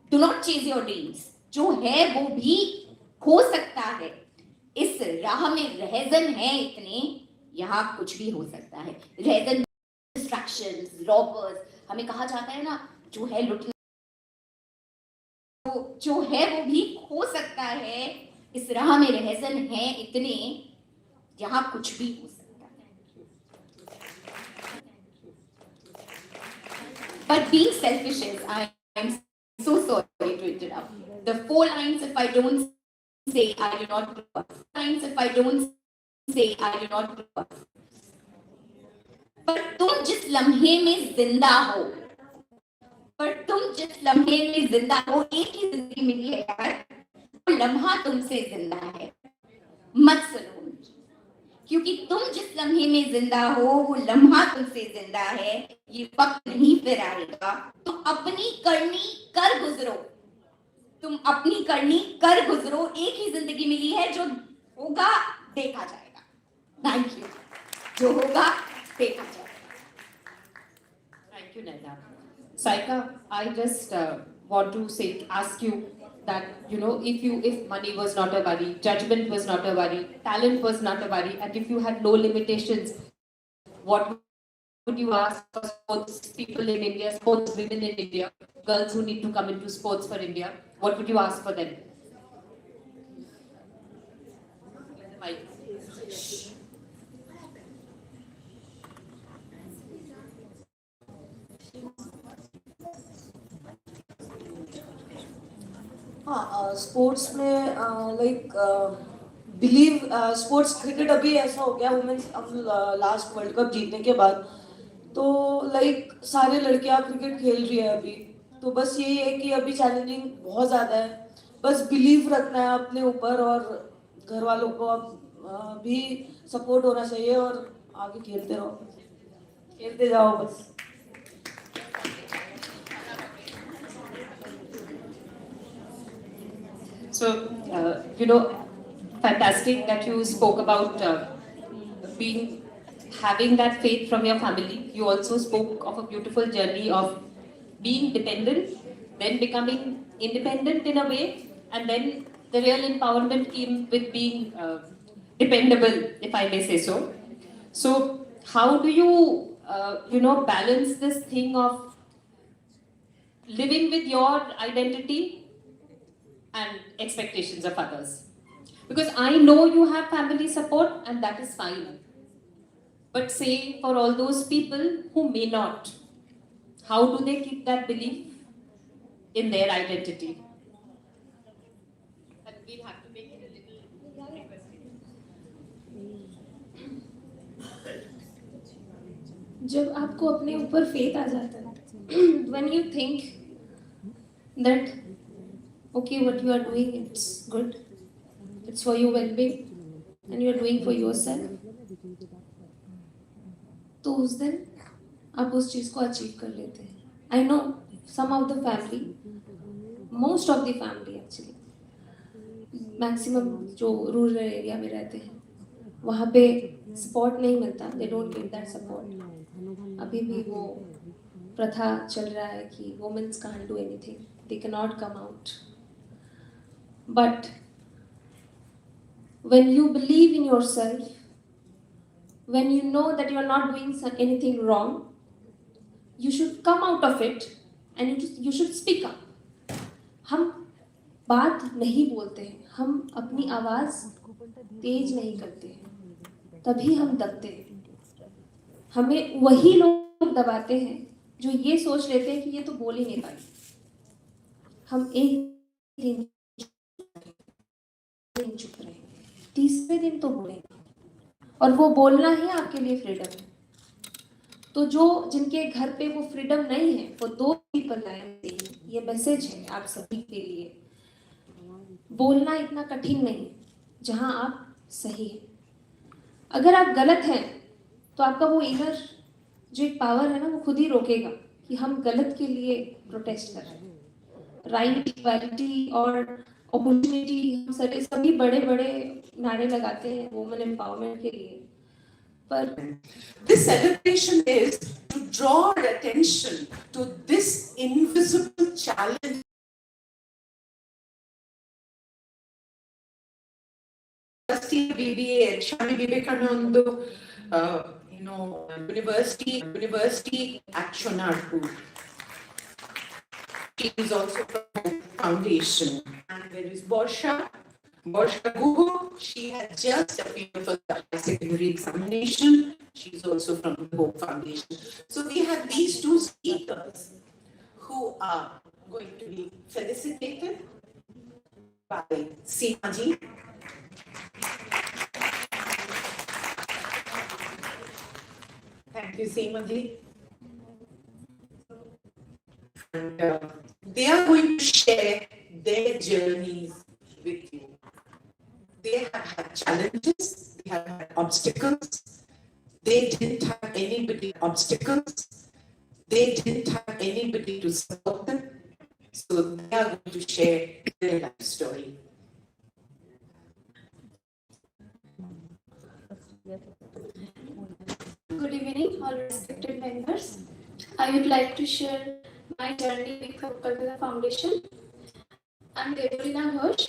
Do not chase your dreams. जो है वो भी हो सकता है. इस राह में रहजन है इतने, यहाँ कुछ भी हो सकता है. रहजन, distractions, robbers, हमें कहा जाता है ना, जो है लुटना, जो है वो भी हो सकता है. इस राह में रहजन है इतने, यहाँ कुछ भी हो सकता है. But being selfish is, I'm so sorry to interrupt. The 4 lines, if I don't say, I do not do. Lines, if I don't say, I do not do. पर तुम जिस लम्हे में जिंदा हो, पर तुम जिस लम्हे में जिंदा हो, एक ही जिंदगी मिली है यार, वो लम्हा तुमसे जिंदा है. मत सुनो, क्योंकि तुम जिस लम्हे में जिंदा हो, वो लम्हा तुमसे जिंदा है. ये वक्त नहीं फिर आएगा. तुम अपनी करनी कर गुजरो. तुम अपनी करनी कर गुजरो. एक ही जिंदगी मिली है, जो होगा देखा जाएगा. Thank you. जो होगा देखा जाएगा. Thank you, Naina. Saika, I just want to ask you, that, if money was not a worry, judgment was not a worry, talent was not a worry, and if you had no limitations, what would you ask for sports people in India, sports women in India, girls who need to come into sports for India? What would you ask for them? Mike. हाँ, sports में like believe sports cricket अभी ऐसा हो गया women's अब last world cup जीतने के बाद तो लाइक सारे लड़कियां क्रिकेट खेल रही है अभी, तो बस यही है कि अभी चैलेंजिंग बहुत ज़्यादा है, बस बिलीव रखना है अपने ऊपर और घर वालों को अब भी सपोर्ट होना चाहिए और आगे खेलते रहो, खेलते जाओ बस. So, fantastic that you spoke about having that faith from your family. You also spoke of a beautiful journey of being dependent, then becoming independent in a way, and then the real empowerment came with being dependable, if I may say so. So, how do you, balance this thing of living with your identity and expectations of others? Because I know you have family support and that is fine. But say for all those people who may not, how do they keep that belief in their identity? And we'll have to make it a little requesting. जब आपको अपने ऊपर faith आ जाता है, when you think that okay, what you are doing, it's good, it's for your well-being, and you are doing for yourself, तो उस दिन आप उस चीज़ को अचीव कर लेते हैं. I know some of the family, most of the family actually, maximum जो रूरल एरिया में रहते हैं वहाँ पे सपोर्ट नहीं मिलता, they don't get that support. अभी भी वो प्रथा चल रहा है कि women's can't do anything, they can not come out. But when you believe in yourself, when you know that you are not doing anything wrong, you should come out of it and you should speak up. हम बात नहीं बोलते हैं, हम अपनी आवाज़ तेज नहीं करते हैं, तभी हम दबते हैं. हमें वही लोग दबाते हैं जो ये सोच लेते हैं कि ये तो बोल ही नहीं पाए. हम एक दिन चुप रहेंगे, तीसरे दिन तो बोलेंगे, और वो बोलना ही आपके लिए फ्रीडम है. तो जो जिनके घर पे वो फ्रीडम नहीं है, वो दो पीपल आए, ये मैसेज है आप सभी के लिए. बोलना इतना कठिन नहीं है जहां आप सही हैं. अगर आप गलत हैं तो आपका वो इनर जो एक पावर है ना, वो खुद ही रोकेगा कि हम गलत के लिए प्रोटेस्ट कर रहे हैं. राइट, इक्वालिटी और अपॉर्चुनिटी, हम सभी बड़े बड़े नारे लगाते हैं वुमेन एम्पावरमेंट के लिए, पर this celebration is to draw our attention to this invisible challenge. BBA at Swami Vivekananda, University at Shonarpur. She is also from the foundation. And there is Borsha Gugu. She had just appeared for the high secondary examination. She is also from the Hope Foundation. So we have these two speakers who are going to be felicitated by Seema ji. Thank you, Seema ji. And they are going to share their journeys with you. They have had challenges, they have had obstacles. They didn't have anybody to support them. So they are going to share their life story. Good evening, all respected members. I would like to share my journey with Kalpana Foundation. আমি দেবলীনা ঘোষ।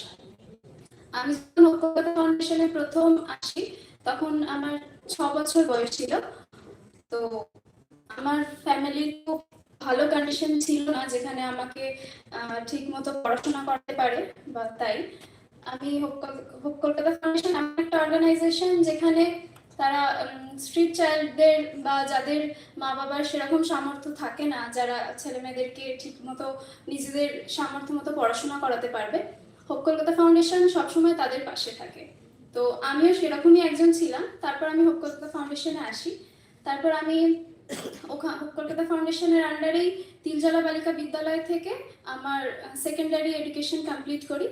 আমি যখন কলকাতা ফাউন্ডেশনে প্রথম আসি তখন আমার 6 বছর বয়স ছিল। তো আমার ফ্যামিলির খুব ভালো কন্ডিশন ছিল না যেখানে আমাকে ঠিক মতো পড়াশোনা করতে পারে, বা তাই আমি হোপ কলকাতা ফাউন্ডেশন এমন একটা অর্গানাইজেশন যেখানে তারা স্ট্রিট চাইল্ডদের বা যাদের মা বাবার সেরকম সামর্থ্য থাকে না, যারা ছেলে মেয়েদেরকে ঠিক মতো নিজেদের সামর্থ্য মতো পড়াশোনা করাতে পারবে, হোপ কলকাতা ফাউন্ডেশন সবসময় তাদের পাশে থাকে। তো আমিও সেরকমই একজন ছিলাম। তারপর আমি হোপ কলকাতা ফাউন্ডেশনে আসি। তারপর আমি কলকাতা ফাউন্ডেশনের আন্ডারেই তিলজলা বালিকা বিদ্যালয় থেকে আমার সেকেন্ডারি এডুকেশন কমপ্লিট করি।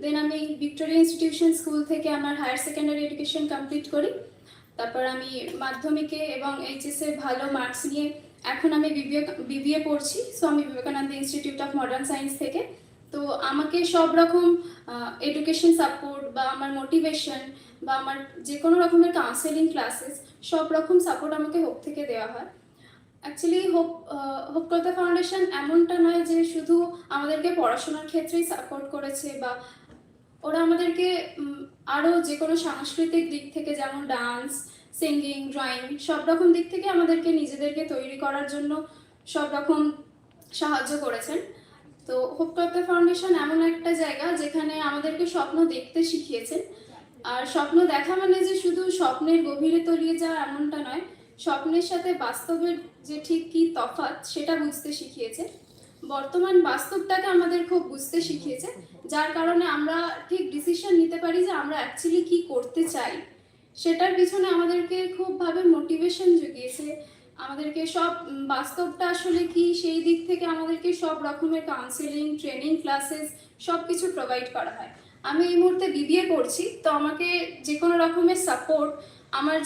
দেন আমি ভিক্টোরিয়া ইনস্টিটিউশন স্কুল থেকে আমার হায়ার সেকেন্ডারি এডুকেশন কমপ্লিট করি। তারপর আমি মাধ্যমিকে এবং এইচএসে ভালো মার্কস নিয়ে এখন আমি বিবিএ পড়ছি Swami Vivekananda institute of modern science থেকে। তো আমাকে সব রকম এডুকেশন সাপোর্ট বা আমার মোটিভেশন বা আমার যে কোনো রকমের কাউন্সেলিং ক্লাসেস সব রকম সাপোর্ট আমাকে হোপ থেকে দেওয়া হয়। অ্যাকচুয়ালি হোপ কলকাতা ফাউন্ডেশন এমনটা নয় যে শুধু আমাদেরকে পড়াশোনার ক্ষেত্রেই সাপোর্ট করেছে, বা ওরা আমাদেরকে আরও যে কোনো সাংস্কৃতিক দিক থেকে, যেমন ডান্স, সিঙ্গিং, ড্রয়িং, সব রকম দিক থেকে আমাদেরকে নিজেদেরকে তৈরি করার জন্য সব রকম সাহায্য করেছেন। তো হোপ কলকাতা ফাউন্ডেশন এমন একটা জায়গা যেখানে আমাদেরকে স্বপ্ন দেখতে শিখিয়েছেন। আর স্বপ্ন দেখা মানে যে শুধু স্বপ্নের গভীরে তলিয়ে যাওয়া এমনটা নয়, স্বপ্নের সাথে বাস্তবের যে ঠিক কী তফাৎ সেটা বুঝতে শিখিয়েছে। বর্তমান বাস্তবটাকে আমাদের খুব বুঝতে শিখিয়েছে, যার কারণে আমরা ঠিক ডিসিশন নিতে পারি যে আমরা অ্যাকচুয়ালি কী করতে চাই। সেটার পিছনে আমাদেরকে খুবভাবে মোটিভেশন জুগিয়েছে। আমাদেরকে সব বাস্তবটা আসলে কি সেই দিক থেকে আমাদেরকে সব রকমের কাউন্সেলিং, ট্রেনিং, ক্লাসেস সব কিছু প্রোভাইড করা হয়। আমি এই মুহূর্তে বিবিএ পড়ছি, তো আমাকে যে কোনো রকমের সাপোর্ট আমার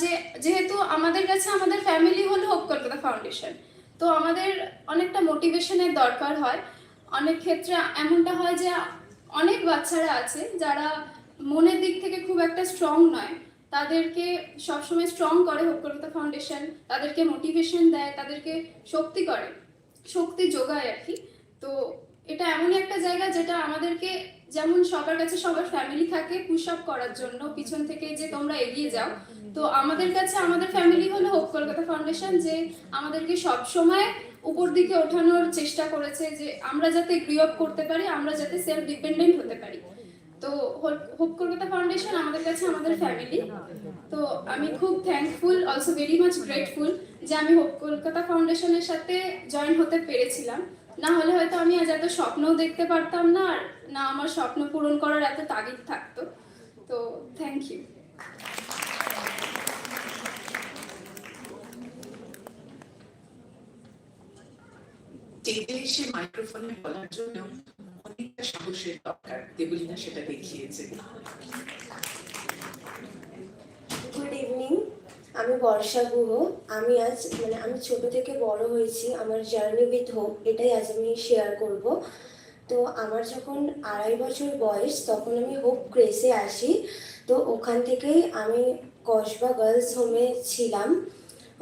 যেহেতু আমাদের কাছে আমাদের ফ্যামিলি হলো হোপ কলকাতা ফাউন্ডেশন, তো আমাদের অনেকটা মোটিভেশনের দরকার হয়। অনেক ক্ষেত্রে এমনটা হয় যে অনেক বাচ্চারা আছে যারা মনের দিক থেকে খুব একটা স্ট্রং নয়, তাদেরকে সবসময় স্ট্রং করে হোপ কলকাতা ফাউন্ডেশন, তাদেরকে মোটিভেশন দেয়, তাদেরকে শক্তি যোগায় আর কি। তো এটা এমনই একটা জায়গা যেটা আমাদেরকে, যেমন সবার কাছে সবার ফ্যামিলি থাকে পুশ আপ করার জন্য পিছন থেকে যে তোমরা এগিয়ে যাও, তো আমাদের কাছে আমাদের ফ্যামিলি হলো হোপ কলকাতা ফাউন্ডেশন, যে আমাদেরকে সব সময় উপর দিকে ওঠানোর চেষ্টা করেছে, যে আমরা যাতে গ্রো আপ করতে পারি, আমরা যাতে সেলফ ডিপেন্ডেন্ট হতে পারি। তো হোপ কলকাতা ফাউন্ডেশন আমাদের কাছে আমাদের ফ্যামিলি। তো আমি খুব thankful, also very much grateful যে আমি হোপ কলকাতা ফাউন্ডেশনের সাথে জয়েন হতে পেরেছিলাম। না হলে হয়তো আমি আজ এত স্বপ্নও দেখতে পারতাম না, আর না আমার স্বপ্ন পূরণ করার এত তাগিদ থাকতো। তো থ্যাংক ইউ। টেবিলে এসে মাইক্রোফোনে বলার জন্য অনেকটা সাহসের দরকার, দেবলীনা সেটা দেখিয়েছে। গুড ইভিনিং, আমি বর্ষা গুহ। আমি আজ আমি ছোট থেকে বড় হয়েছি, আমার জার্নি উইথ হোপ এটাই আজ আমি শেয়ার করব। তো আমার যখন 2.5 বছর বয়স তখন আমি হোপ ক্রেসে আসি। তো ওখান থেকেই আমি কসবা গার্লস হোমে ছিলাম।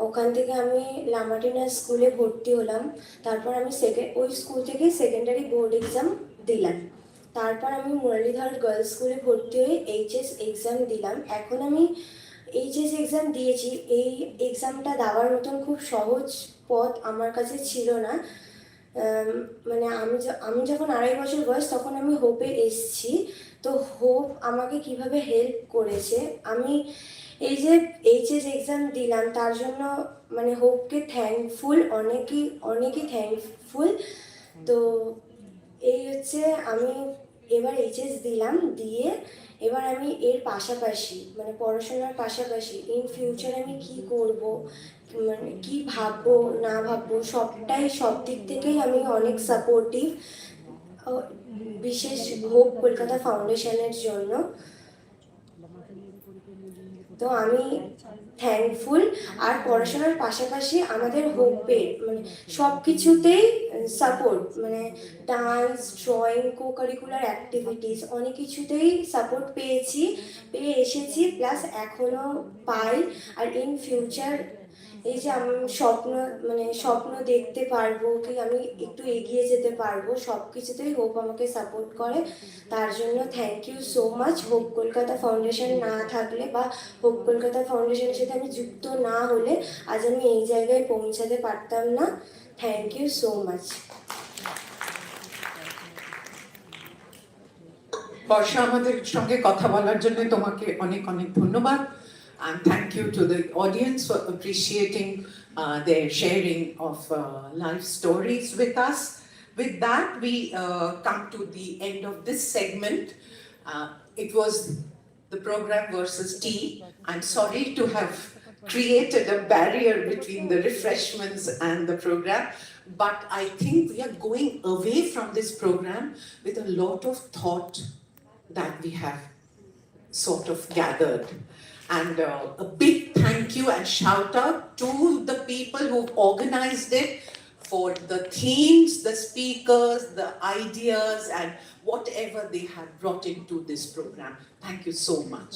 ওখান থেকে আমি লামাটিনা স্কুলে ভর্তি হলাম। তারপর আমি ওই স্কুল থেকে সেকেন্ডারি বোর্ড এক্সাম দিলাম। তারপর আমি মুরলীধর গার্লস স্কুলে ভর্তি হয়ে এইচএস এক্সাম দিলাম। এখন আমি এইচএস এক্সাম দিয়েছি। এই এক্সামটা দেওয়ার মতন খুব সহজ পথ আমার কাছে ছিল না। আমি যখন 2.5 বছর বয়স তখন আমি হোপে এসেছি। তো হোপ আমাকে কিভাবে হেল্প করেছে, আমি এই যে এইচএস এক্সাম দিলাম তার জন্য হোপকে থ্যাঙ্কফুল, অনেকই থ্যাঙ্কফুল। তো এই হচ্ছে, আমি এবার এইচএস দিলাম, দিয়ে এবার আমি এর পাশাপাশি পড়াশোনার পাশাপাশি ইন ফিউচার আমি কি করব, কি ভাববো না ভাববো সব দিক থেকেই আমি অনেক সাপোর্টিভ, বিশেষ হোপ কলকাতা ফাউন্ডেশনের জন্য। তো আমি থ্যাঙ্কফুল। আর পড়াশোনার পাশাপাশি আমাদের হোপে সব কিছুতেই support, dance, drawing, co curricular activities অনেক কিছুতেই সাপোর্ট পেয়ে এসেছি, প্লাস এখনও পাই। আর ইন ফিউচার এই যে আমি স্বপ্ন দেখতে পারবো, কি আমি একটু এগিয়ে যেতে পারবো, সব কিছুতেই হোপ আমাকে সাপোর্ট করে। তার জন্য thank you so much. Hope Kolkata foundation না থাকলে বা হোপ কলকাতা ফাউন্ডেশনের সাথে আমি যুক্ত না হলে আজ আমি এই জায়গায় পৌঁছাতে পারতাম না। Thank you so much. Barsha, আমাদের সঙ্গে কথা বলার জন্য তোমাকে অনেক অনেক ধন্যবাদ, and thank you to the audience for appreciating their sharing of life stories with us. With that, we come to the end of this segment. It was the program versus tea. I'm sorry to have created a barrier between the refreshments and the program, but I think we are going away from this program with a lot of thought that we have sort of gathered. And a big thank you and shout out to the people who've organized it for the themes, the speakers, the ideas, and whatever they have brought into this program. Thank you so much.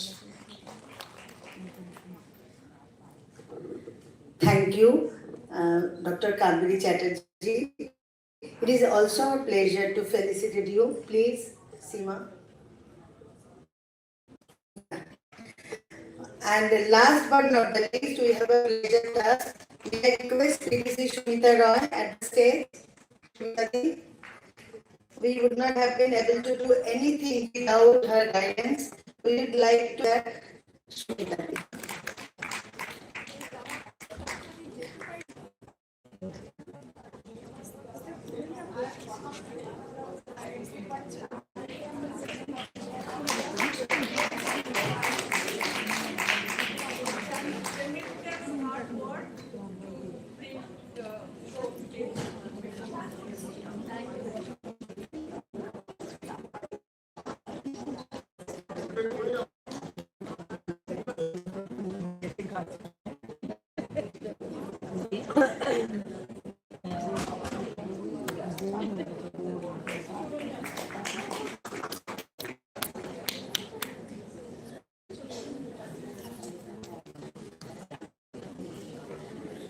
Thank you, Dr. Kaveri Chatterjee. It is also a pleasure to felicitate you. Please, Seema. And last but not the least, we have a pleasure task. We request PDC Shumita Roy at the stage. Shumita, we would not have been able to do anything without her guidance. We would like to have Shumita.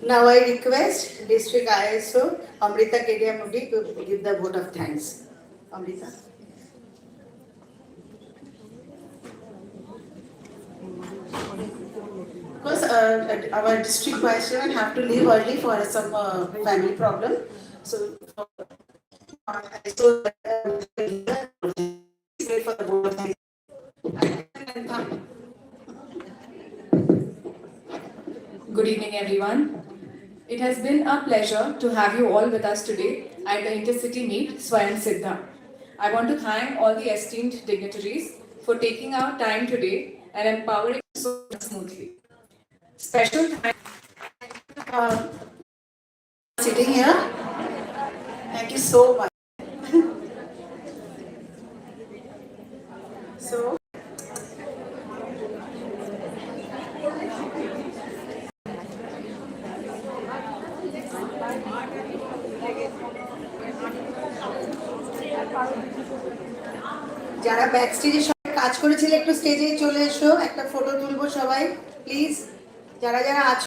Now I request District ISO Amrita Kediamudi to give the vote of thanks. Amrita. Because our district vice chairman have to leave early for some family problem. So for the vote of thanks. Good evening, everyone. It has been a pleasure to have you all with us today at the Intercity Meet Swayam Siddha. I want to thank all the esteemed dignitaries for taking our time today and empowering us so smoothly. Special thanks Sitting here. Thank you so much. So যারা back স্টেজে সবাই কাজ করেছিল একটু স্টেজে চলে এসো, একটা ফটো তুলবো সবাই প্লিজ। যারা যারা আছো